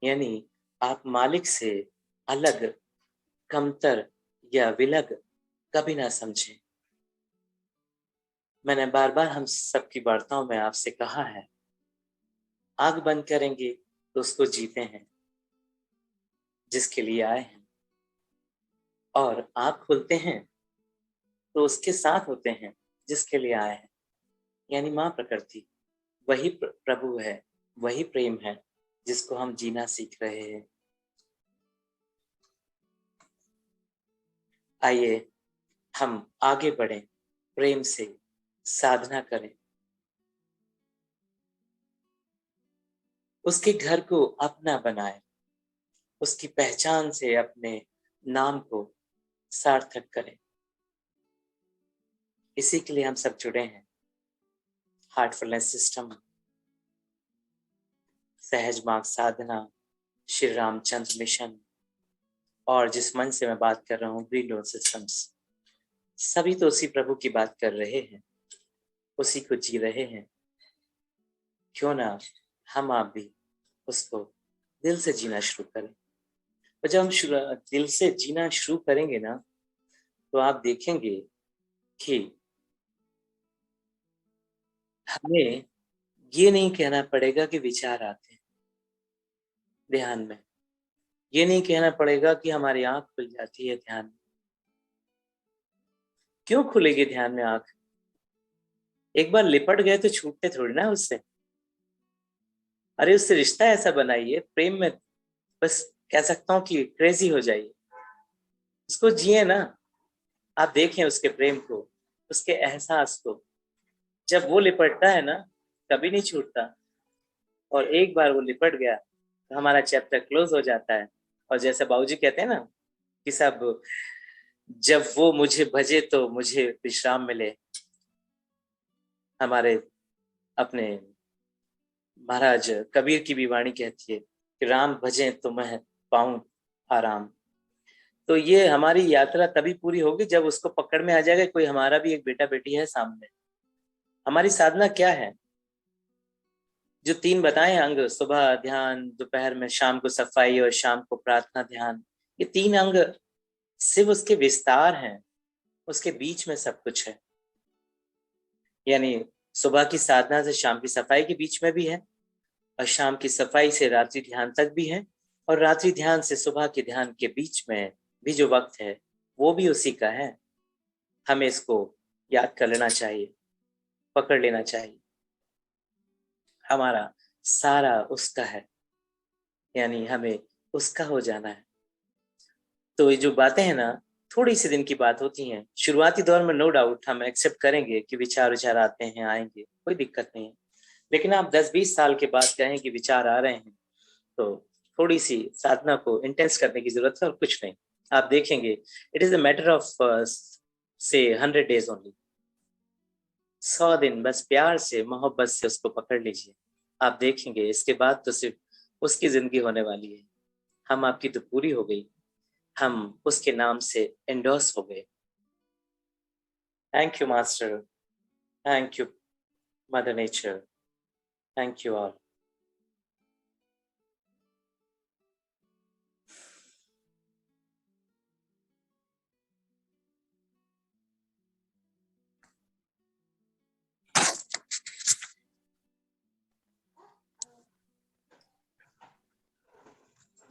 यानी आप मालिक से अलग, कमतर या विलग कभी ना समझें। मैंने बार बार हम सबकी वार्ताओं में आपसे कहा है, आंख बंद करेंगे तो उसको जीते हैं जिसके लिए आए हैं, और आंख खोलते हैं तो उसके साथ होते हैं जिसके लिए आए हैं। यानी माँ प्रकृति वही प्रभु है, वही प्रेम है जिसको हम जीना सीख रहे हैं। आइए हम आगे बढ़ें, प्रेम से साधना करें, उसके घर को अपना बनाएं, उसकी पहचान से अपने नाम को सार्थक करें। इसी के लिए हम सब जुड़े हैं। हार्टफुलनेस सिस्टम, सहज मार्ग साधना, श्री रामचंद्र मिशन, और जिस मन से मैं बात कर रहा हूँ, ग्रीन डोर सिस्टम्स, सभी तो उसी प्रभु की बात कर रहे हैं, उसी को जी रहे हैं। क्यों ना हम आप भी उसको दिल से जीना शुरू करें। और जब हम दिल से जीना शुरू करेंगे ना, तो आप देखेंगे कि हमें ये नहीं कहना पड़ेगा कि विचार आते हैं ध्यान में, ये नहीं कहना पड़ेगा कि हमारी आंख खुल जाती है ध्यान में। क्यों खुलेगी ध्यान में आंख? एक बार लिपट गए तो छूटते थोड़ी ना उससे। अरे उससे रिश्ता ऐसा बनाइए, प्रेम में बस कह सकता हूँ कि क्रेजी हो जाइए, उसको जिए ना। आप देखें उसके प्रेम को, उसके एहसास को। जब वो लिपटता है ना, कभी नहीं छूटता, और एक बार वो लिपट गया तो हमारा चैप्टर क्लोज हो जाता है। और जैसे बाबूजी कहते हैं ना कि सब जब वो मुझे भजे तो मुझे विश्राम मिले, हमारे अपने महाराज कबीर की भी वाणी कहती है कि राम भजे तो मैं पाऊं आराम। तो ये हमारी यात्रा तभी पूरी होगी जब उसको पकड़ में आ जाएगा कोई हमारा भी एक बेटा बेटी है सामने। हमारी साधना क्या है? जो 3 बताए अंग, सुबह ध्यान, दोपहर में, शाम को सफाई और शाम को प्रार्थना ध्यान, ये 3 अंग सिर्फ उसके विस्तार हैं, उसके बीच में सब कुछ है। यानी सुबह की साधना से शाम की सफाई के बीच में भी है, और शाम की सफाई से रात्रि ध्यान तक भी है, और रात्रि ध्यान से सुबह के ध्यान के बीच में भी जो वक्त है वो भी उसी का है। हमें इसको याद कर लेना चाहिए, पकड़ लेना चाहिए। हमारा सारा उसका है, यानी हमें उसका हो जाना है। तो ये जो बातें हैं ना, थोड़ी सी दिन की बात होती हैं। शुरुआती दौर में नो डाउट हम एक्सेप्ट करेंगे कि विचार आते हैं, आएंगे, कोई दिक्कत नहीं है। लेकिन आप 10-20 साल के बाद कहें कि विचार आ रहे हैं, तो थोड़ी सी साधना को इंटेंस करने की जरूरत है, और कुछ नहीं। आप देखेंगे it is a matter of से 100 days ओनली। 100 दिन बस प्यार से, मोहब्बत से उसको पकड़ लीजिए। आप देखेंगे इसके बाद तो सिर्फ उसकी जिंदगी होने वाली है। हम आपकी तो पूरी हो गई, हम उसके नाम से एंडोर्स हो गए। Thank you master, thank you mother nature, thank you all.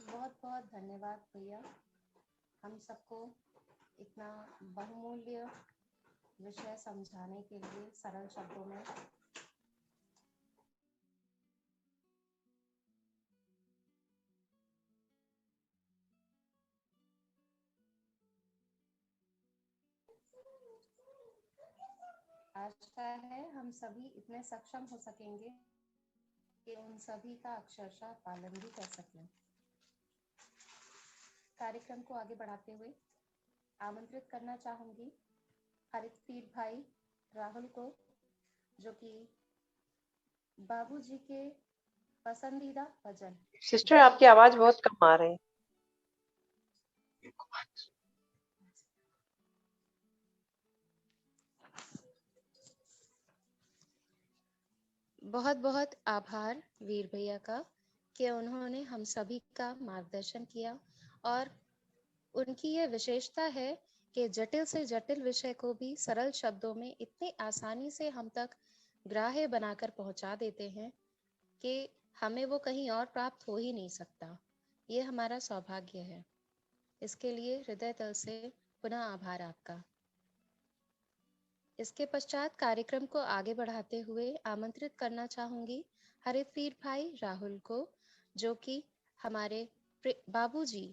बहुत बहुत धन्यवाद भैया, हम सबको इतना बहुमूल्य विषय समझाने के लिए सरल शब्दों में। आशा है हम सभी इतने सक्षम हो सकेंगे कि उन सभी का अक्षरशः पालन भी कर सकें। कार्यक्रम को आगे बढ़ाते हुए आमंत्रित करना चाहूंगी हरितवीर भाई राहुल को, जो कि बाबूजी के पसंदीदा भजन। सिस्टर आपकी आवाज बहुत कम आ रही है। बहुत बहुत आभार वीर भैया का कि उन्होंने हम सभी का मार्गदर्शन किया और उनकी यह विशेषता है कि जटिल से जटिल विषय को भी सरल शब्दों में इतनी आसानी से हम तक ग्राह्य बनाकर पहुंचा देते हैं कि हमें वो कहीं और प्राप्त हो ही नहीं सकता। ये हमारा सौभाग्य है। इसके लिए हृदय तल से पुनः आभार आपका। इसके पश्चात कार्यक्रम को आगे बढ़ाते हुए आमंत्रित करना चाहूंगी हरितवीर भाई राहुल को, जो कि हमारे बाबूजी,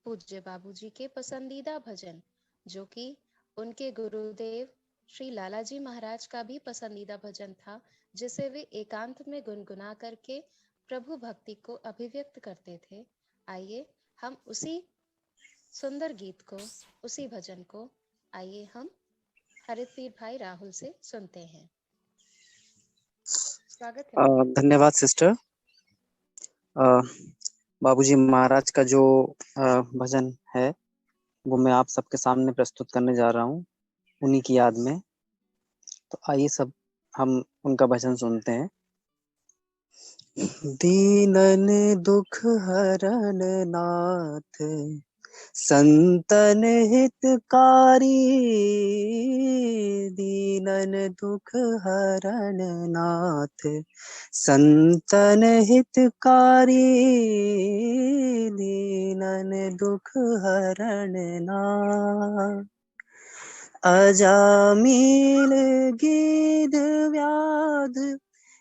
पूज्य बाबूजी के पसंदीदा भजन, जो कि उनके गुरुदेव श्री लालाजी महाराज का भी पसंदीदा भजन था, जिसे वे एकांत में गुनगुना करके प्रभु भक्ति को अभिव्यक्त करते थे। आइए हम उसी सुंदर गीत को, उसी भजन को आइए हम हरितवीर भाई राहुल से सुनते हैं। स्वागत है। धन्यवाद सिस्टर। बाबूजी महाराज का जो भजन है वो मैं आप सबके सामने प्रस्तुत करने जा रहा हूँ उन्हीं की याद में। तो आइए सब हम उनका भजन सुनते हैं। दीनन दुख हरन नाथ संतन हितकारी, दीनन दुख हरन नाथ संतन हितकारी, दीनन दुख हरन नाथ। अजामिल गीध व्याध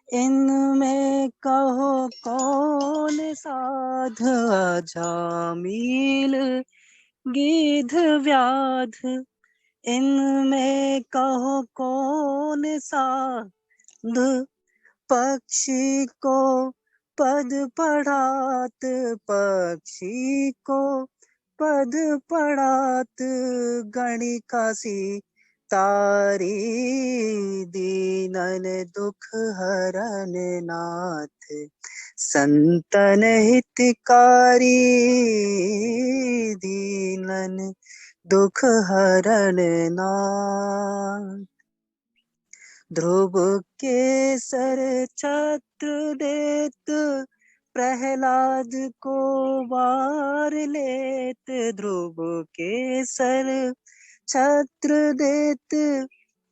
इनमें कहो कौन साध, अजामिल गीध व्याध इनमें कहो कौन साध, पक्षी को पद पढ़ात, पक्षी को पद पढ़ात, गणिका सी तारी, दीनन दुख हरन नाथ संतन हितकारी, दीनन दुख हरन नाथ। ध्रुव केसर छत्र देत प्रहलाद को वार लेत, ध्रुव केसर छत्र देत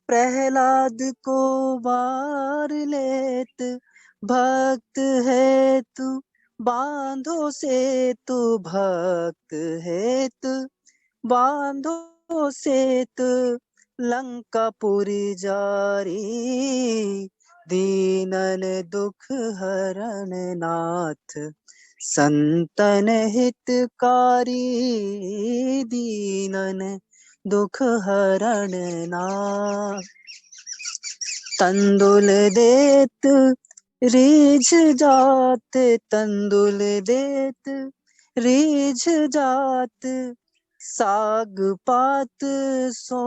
प्रहलाद को वार लेत, भक्त है तू बांधो सेतु, भक्त है तू बांधो सेतु, लंकापुरी जारी, दीनन दुख हरन नाथ संतन हितकारी, दीनन दुख हरन नाथ। तंदुल देत रीझ जात, तंदुल देत रीझ जात, साग पात सो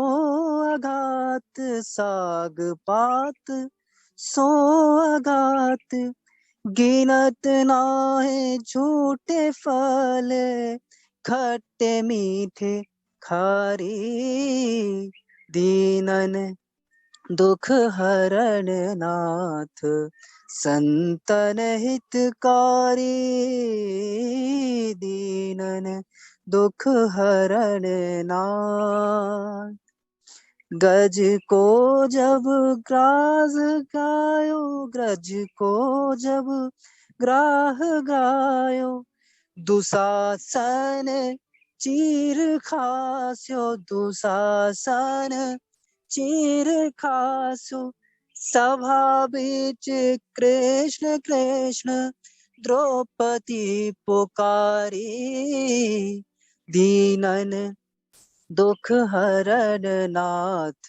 आघात, साग पात सो आघात, गिनत नाहे झूठे फल खट्टे मीठे खारी, दीनन दुख हरन नाथ संतन हितकारी, दीनन दुख हरन नाथ। गज को जब ग्रास गायो, गज को जब ग्राह गायो, दुशासन चीर खास्यो, दुशासन चीर खास्यो, सभा बीच कृष्ण कृष्ण द्रौपदी पुकारी, दीनन दुख हरन नाथ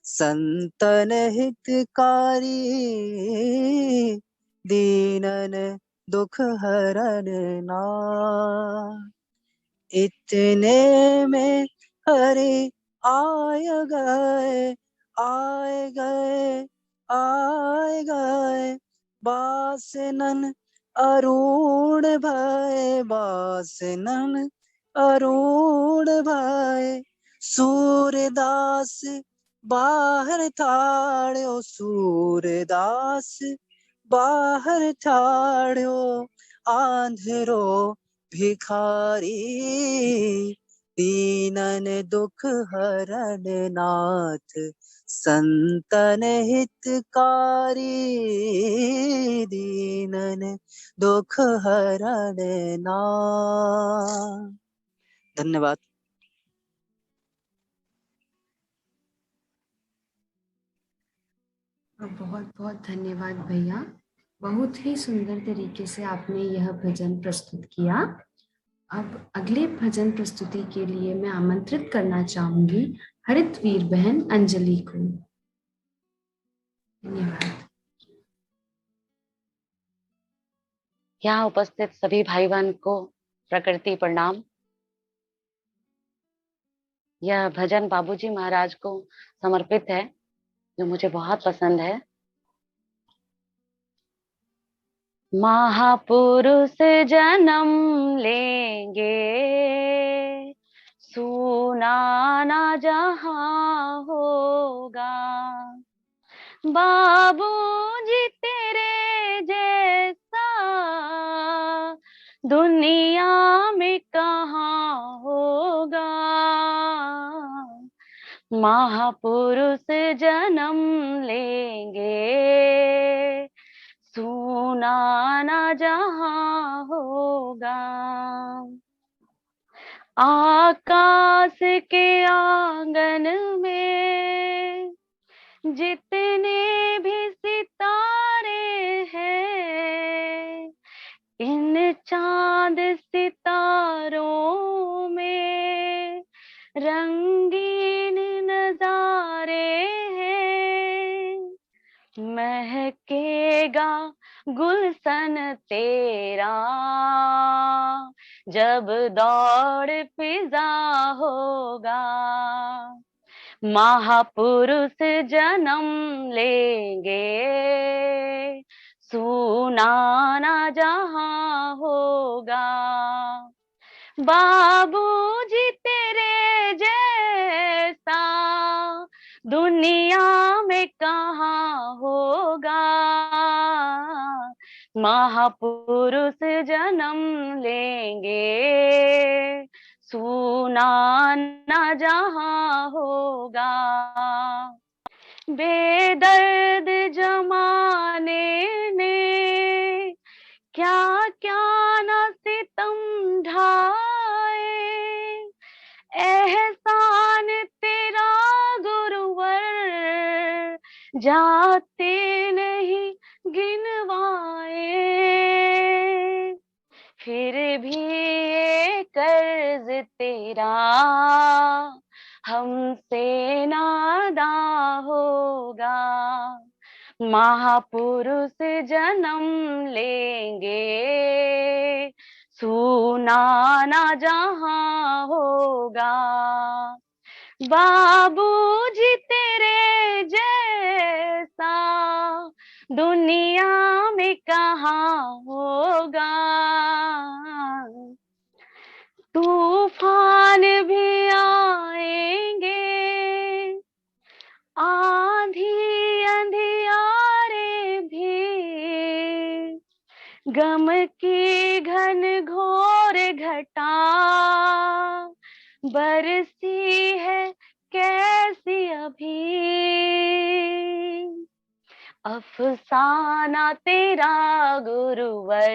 संतन हितकारी, दीनन दुख हरन नाथ। इतने में हरि आय गए, आए गए, आए गए, बासनन अरुण भय, बासनन अरुण भय, सूरदास बाहर ठाड़ो, सूरदास बाहर ठाड़ो, आंधरो भिखारी, दीनन दुख हरण नाथ, संतन हितकारी, दीनन दुख हरण नाथ। धन्यवाद। बहुत बहुत धन्यवाद भैया, बहुत ही सुंदर तरीके से आपने यह भजन प्रस्तुत किया। अब अगले भजन प्रस्तुति के लिए मैं आमंत्रित करना चाहूंगी हरितवीर बहन अंजलि को। धन्यवाद। यहाँ उपस्थित सभी भाई बहन को प्रकृति प्रणाम। यह भजन बाबूजी महाराज को समर्पित है, जो मुझे बहुत पसंद है। महापुरुष जन्म लेंगे, सुनाना जहां होगा, बाबूजी तेरे जैसा दुनिया में कहाँ होगा। महापुरुष जन्म लेंगे, सुनाना जहां होगा, आकाश के आंगन में जितने भी सितारे हैं, इन चांद सितारों में रंगीन नजारे हैं, महकेगा गुलशन तेरा जब दौड़ फिजा होगा। महापुरुष जन्म लेंगे, सुनाना जहां होगा, बाबूजी तेरे जैसा दुनिया में कहाँ होगा। महापुरुष जन्म लेंगे, सुनाना जहां होगा, बेदर्द जमाने ने क्या क्या न सितम ढाए, एहसान तेरा गुरुवर जाते नहीं गिनवाए, फिर भी ये कर्ज तेरा हमसे नादा होगा। महापुरुष जन्म लेंगे, सुनाना जहां होगा, बाबूजी तेरे जैसा दुनिया में कहाँ होगा। तूफान भी आएंगे, आंधी अंधियारे भी, गम की घन घोर घटा बरसी है कैसी अभी, अफसाना तेरा गुरुवर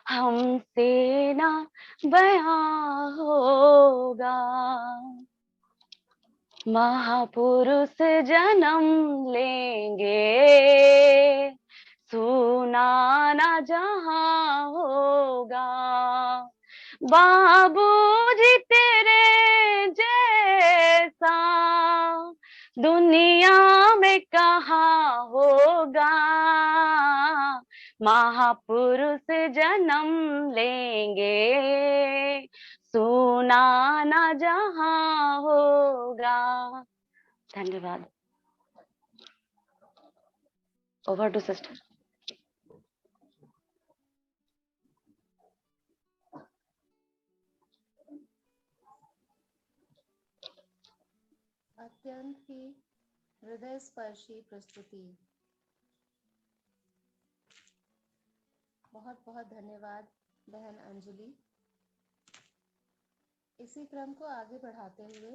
हमसे ना बयां होगा। महापुरुष जन्म लेंगे, सुनाना जहां होगा, बाबूजी तेरे जैसा दुनिया में कहाँ होगा। महापुरुष जन्म लेंगे, सुनाना जहां होगा। धन्यवाद। Over to sister. अत्यंत ही हृदय स्पर्शी प्रस्तुति। बहुत बहुत धन्यवाद बहन अंजलि। इसी क्रम को आगे बढ़ाते हुए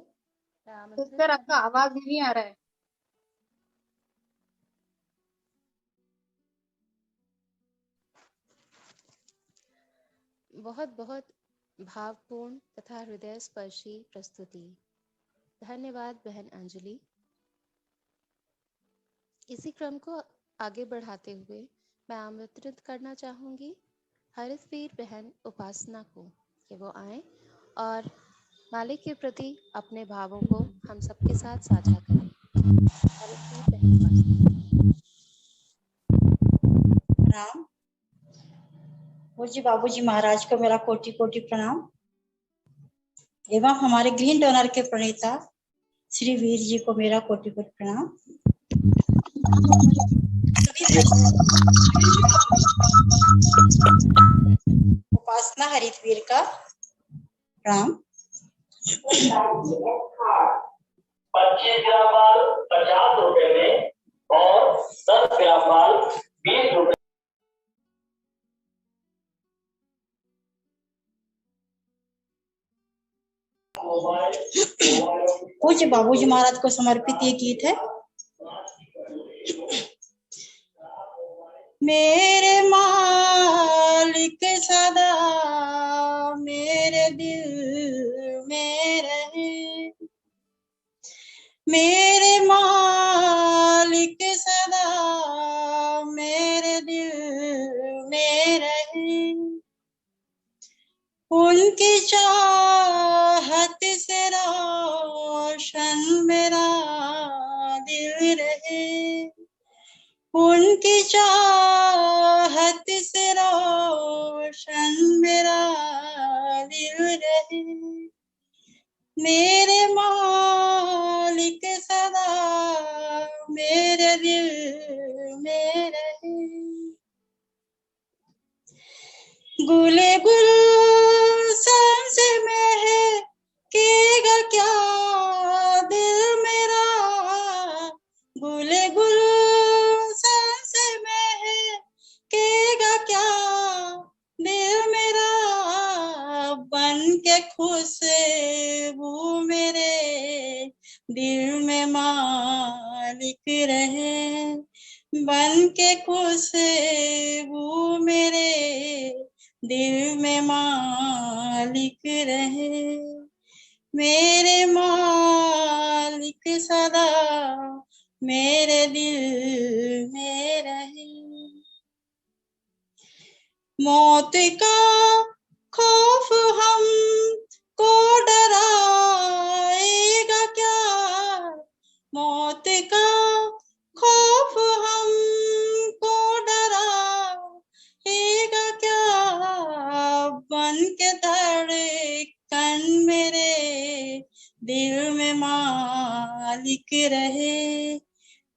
मैं आमंत्रित सिस्टर आपका आवाज नहीं आ रहा है। बहुत बहुत भावपूर्ण तथा हृदय स्पर्शी प्रस्तुति। धन्यवाद बहन अंजलि। इसी क्रम को आगे बढ़ाते हुए मैं आमंत्रित करना चाहूंगी हरितवीर बहन उपासना को कि वो आए और मालिक के प्रति अपने भावों को हम सबके साथ साझा करें। हरितवीर बहन उपासना। प्रणाम। पूज्य बाबूजी महाराज को मेरा कोटि कोटि प्रणाम एवं हमारे ग्रीन डोनर के प्रणेता श्री वीर जी को मेरा कोटि कोटि प्रणाम। उपासना हरितवीर का प्रणाम। 25 ग्राम माल 50 रुपए में और 10 ग्राम माल 20 रुपए। पूज्य बाबूजी महाराज को समर्पित ये गीत है। मेरे मालिक सदा मेरे दिल में रहे, मेरे मालिक सदा मेरे दिल में रहे, उनकी चाहत से रोशन मेरा दिल रहे, उनकी चाहत से रोशन मेरा दिल रहे, मेरे मालिक सदा मेरे दिल में रहे। गुले गुलशन से महकेगा क्या दिल मेरा, गुले गुलशन से महकेगा क्या दिल मेरा, बन के खुशबू मेरे दिल में मालिक रहे, बन के खुशबू मेरे दिल में मालिक रहे, मेरे मालिक सदा मेरे दिल में रहे। मौत का खौफ हम को डराएगा क्या, मौत का खौफ हम को डराएगा क्या, बन के धड़कन मेरे दिल में मालिक रहे,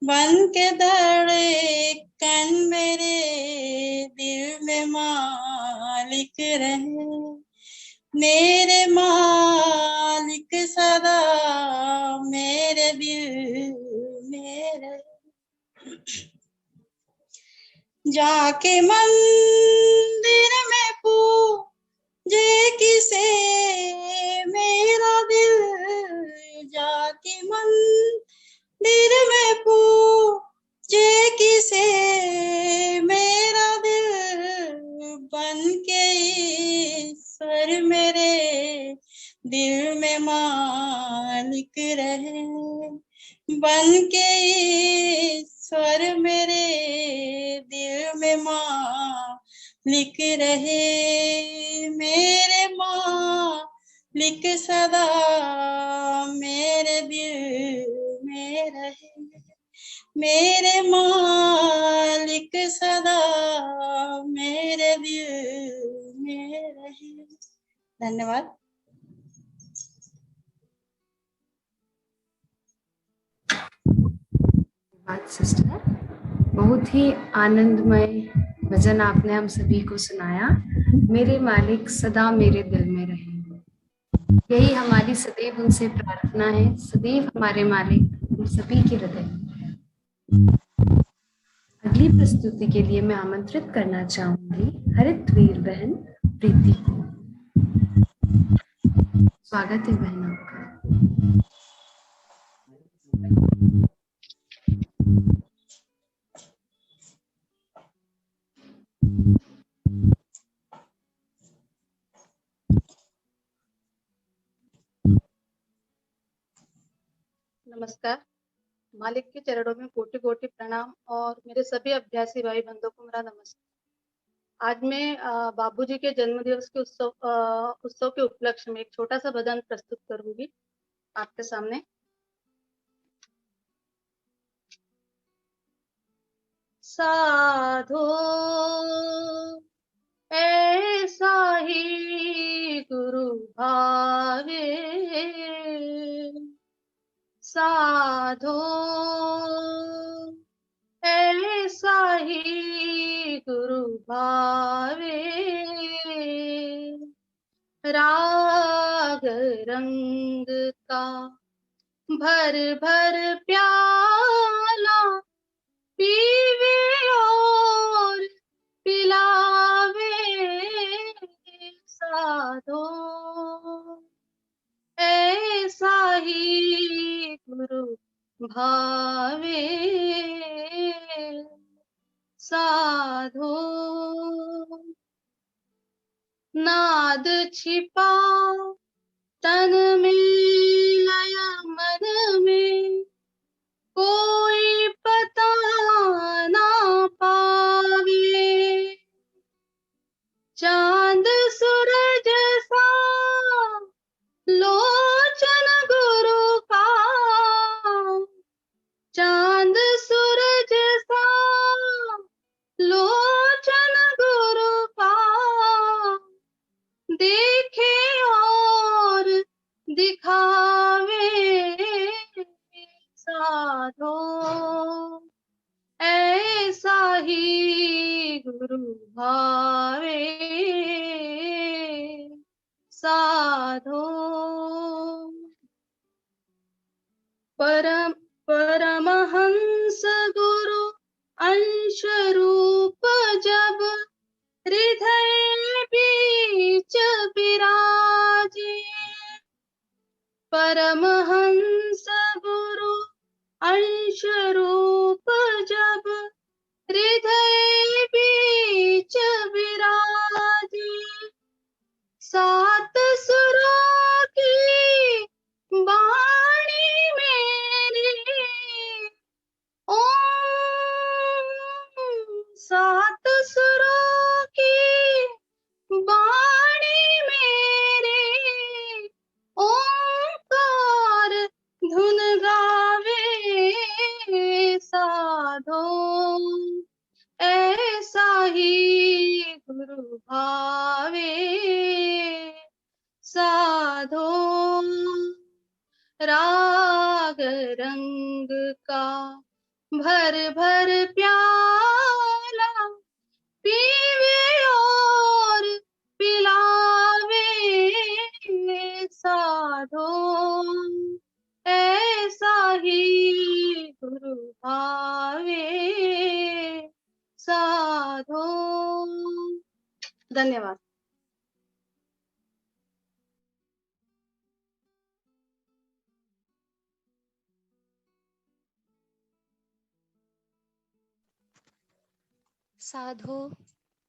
बन के धड़कन मेरे दिल में मालिक रहे, मेरे मालिक सदा मेरे दिल में रहे। जाके मंदिर में पूजे किसे मेरा दिल, जाके मंदिर में पूजे किसे मेरा दिल, बन के ईश्वर मेरे दिल में मालिक रहे, बन के ईश्वर मेरे दिल में मालिक रहे, मेरे मालिक सदा मेरे दिल में रहे, मेरे मालिक सदा मेरे दिल में रहे। धन्यवाद। सिस्टर, बहुत ही आनंदमय भजन आपने हम सभी को सुनाया। मेरे मालिक सदा मेरे दिल में रहे, यही हमारी सदैव उनसे प्रार्थना है, सदैव हमारे मालिक हम सभी के हृदय। अगली प्रस्तुति के लिए मैं आमंत्रित करना चाहूंगी हरितवीर बहन प्रीति को। स्वागत है बहन आपका। नमस्कार। मालिक के चरणों में कोटि कोटि प्रणाम और मेरे सभी अभ्यासी भाई बंधुओं को मेरा नमस्कार। आज मैं बाबूजी के जन्म दिवस के उत्सव के उपलक्ष्य में एक छोटा सा भजन प्रस्तुत करूंगी आपके सामने। साधो ऐसा ही गुरु भावे, साधो ऐसा ही गुरु भावे, राग रंग का भर भर प्याला पीवे और पिलावे, साधो ऐसा ही गुरु भावे, साधो नाद छिपा तन में लय मन में, कोई पता ना पावे, चांद सूरज सा लोचन गुरु का, चांद सूरज सा लोचन गुरु का, देखे और दिखावे, साधो ऐसा ही गुरु भावे, साधो परमहंस गुरु अंश रूप जब हृदय बीच विराजे, परमहंस गुरु अंश रूप जब हृदय बीच विराजे, सात सुरों की वाणी मेरी ओम, सात सुरों की वाणी मेरी ओंकार धुन गावे, साधो ऐसा ही गुरु भावे, साधो राग रंग का भर भर प्याला पीवे और पिलावे, साधो ऐसा ही गुरु भावे, साधो। धन्यवाद। साधो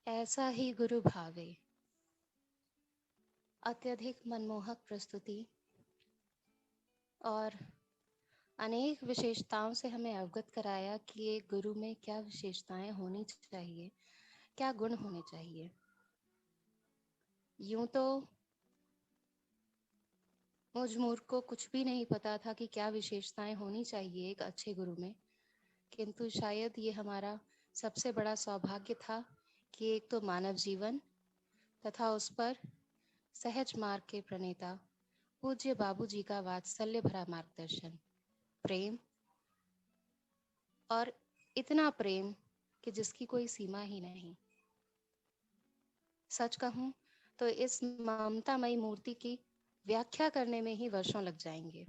ऐसा ही गुरु भावे। अत्यधिक मनमोहक प्रस्तुति और अनेक विशेषताओं से हमें अवगत कराया कि एक गुरु में क्या विशेषताएं होनी चाहिए, क्या गुण होने चाहिए। यूं तो मुझ मूर्ख को कुछ भी नहीं पता था कि क्या विशेषताएं होनी चाहिए एक अच्छे गुरु में, किंतु शायद ये हमारा सबसे बड़ा सौभाग्य था कि एक तो मानव जीवन तथा उस पर सहज मार्ग के प्रणेता पूज्य बाबूजी का वात्सल्य भरा मार्गदर्शन, प्रेम, और इतना प्रेम कि जिसकी कोई सीमा ही नहीं। सच कहूं तो इस ममतामयी मूर्ति की व्याख्या करने में ही वर्षों लग जाएंगे।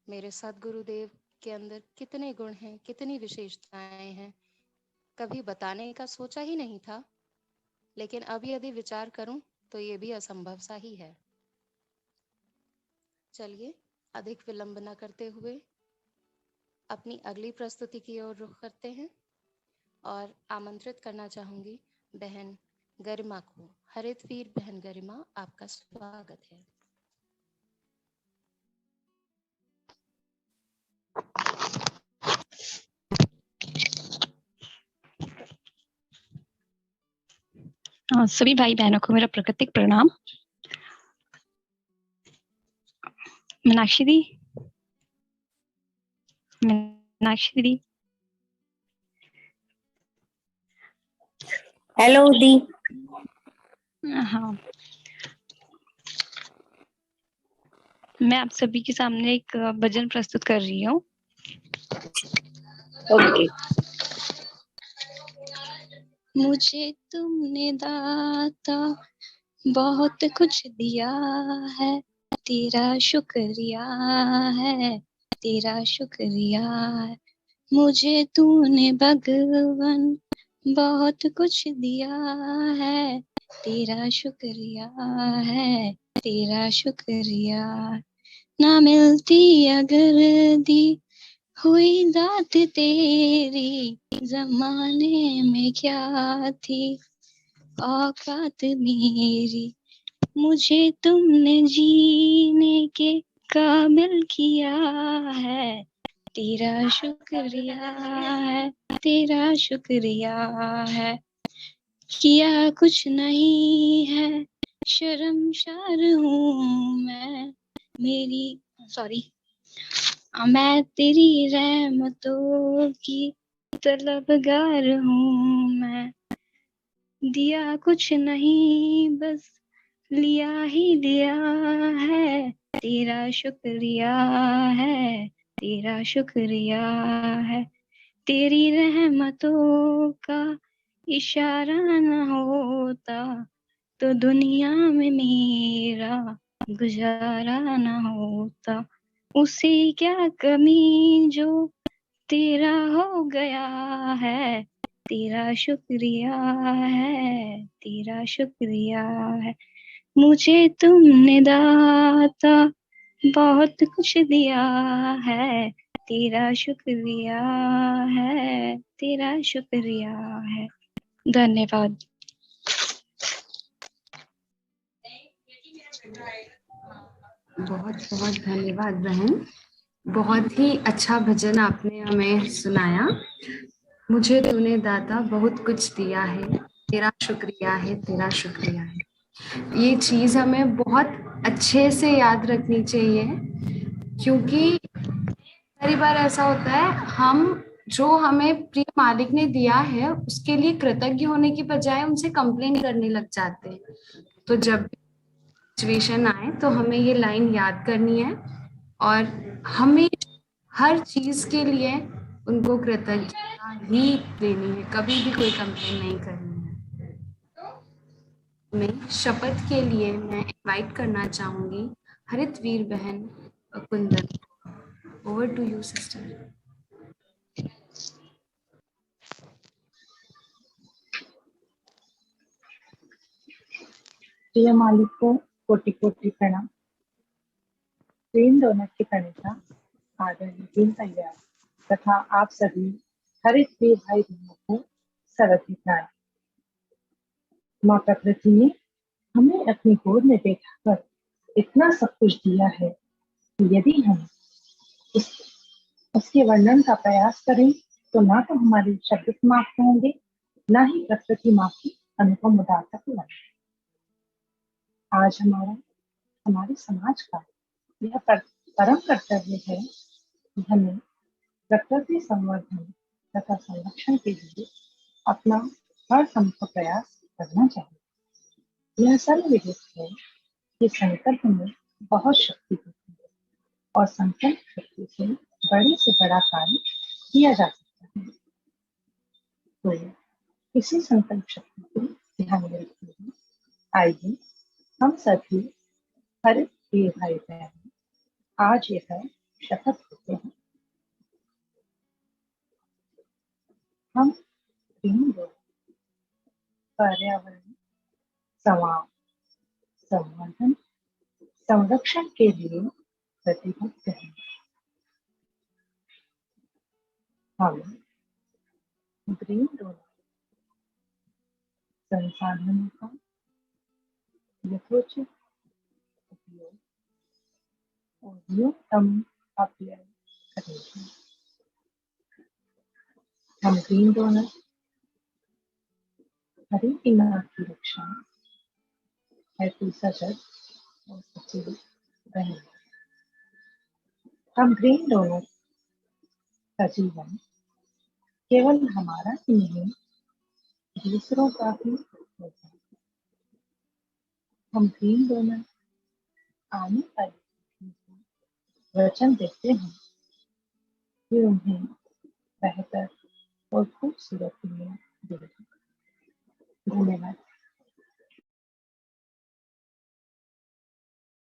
मेरे सद्गुरुदेव के अंदर कितने गुण हैं, कितनी विशेषताएं हैं, कभी बताने का सोचा ही नहीं था, लेकिन अब यदि विचार करूं तो ये भी असंभव सा ही है। चलिए अधिक विलंब न करते हुए अपनी अगली प्रस्तुति की ओर रुख करते हैं और आमंत्रित करना चाहूंगी बहन गरिमा को। हरितवीर बहन गरिमा, आपका स्वागत है। सभी भाई बहनों को मेरा प्राकृतिक प्रणाम। मीनाक्षी दी, मीनाक्षी दी, हेलो दी। हाँ, मैं आप सभी के सामने एक भजन प्रस्तुत कर रही हूँ। ओके। मुझे तुमने दाता बहुत कुछ दिया है, तेरा शुक्रिया है, तेरा शुक्रिया है। मुझे तूने भगवान बहुत कुछ दिया है, तेरा शुक्रिया है, तेरा शुक्रिया। ना मिलती अगर दी हुई दात तेरी, जमाने में क्या थी औकात मेरी। मुझे तुमने जीने के काबिल किया है, तेरा शुक्रिया है, तेरा शुक्रिया है। किया कुछ नहीं है, शर्मसार हूँ मैं, मेरी मैं तेरी रहमतों की तलबगार हूँ मैं। दिया कुछ नहीं बस लिया ही लिया है, तेरा शुक्रिया है, तेरा शुक्रिया है। तेरी रहमतों का इशारा न होता तो दुनिया में मेरा गुजारा न होता। उसे क्या कमी जो तेरा हो गया है, तेरा शुक्रिया है, तेरा शुक्रिया है। मुझे तुमने दाता बहुत कुछ दिया है, तेरा शुक्रिया है, तेरा शुक्रिया है। धन्यवाद। बहुत बहुत धन्यवाद बहन, बहुत ही अच्छा भजन आपने हमें सुनाया। मुझे तूने दाता बहुत कुछ दिया है, तेरा शुक्रिया है, तेरा शुक्रिया है। ये चीज हमें बहुत अच्छे से याद रखनी चाहिए, क्योंकि कई बार ऐसा होता है हम जो हमें प्रिय मालिक ने दिया है उसके लिए कृतज्ञ होने की बजाय उनसे कंप्लेन करने लग जाते हैं। तो जब सिचुएशन आए तो हमें ये लाइन याद करनी है और हमें हर चीज के लिए उनको कृतज्ञता ही देनी है, कभी भी कोई कंप्लेन नहीं करनी है। मैं शपथ के लिए मैं इनवाइट करना चाहूंगी हरितवीर बहन Kundan. Over to you sister. प्रिय मालिक को कोटि कोटि प्रणाम। प्रेम डोनर की प्रणेता आदरणीय दीनदयाल तथा आप सभी हरितवीर भाई बहनों को सरस्वती प्रणाम। माँ प्रकृति ने हमें अपनी गोद में बैठाकर इतना सब कुछ दिया है कि यदि हम उसके वर्णन का प्रयास करें तो ना तो हमारे शब्द समाप्त होंगे, ना ही प्रकृति माँ की अनुपम उदारता को लगेगी। आज हमारे समाज का यह परम कर्तव्य है कि हमें प्रकृति संवर्धन तथा संरक्षण के लिए अपना हर संभव प्रयास करना चाहिए। यह सर्वविदित है कि संकल्प में बहुत शक्ति होती है और संकल्प शक्ति से बड़े से बड़ा कार्य किया जा सकता है। तो इसी संकल्प शक्ति को ध्यान में रखते हुए आइए हम सभी हरितवीर भाई बहन आज यह शपथ लेते हैं। हम ग्रीन डोनर पर्यावरण संवर्धन संरक्षण के लिए प्रतिबद्ध है। हम ग्रीन डोनर संसाधनों का यथोचित उपयोग और न्यूनतम अपव्यय करेंगे। हम ग्रीन डोनर हरी इमारत की रक्षा हेतु सजग और सचेत रहेंगे। हम ग्रीन डोनर का जीवन केवल हमारा ही नहीं दूसरों का भी होता है। हम ग्रीन डोनर आने वाली पीढ़ी को वचन देते हैं कि उन्हें बेहतर और खूबसूरत दुनिया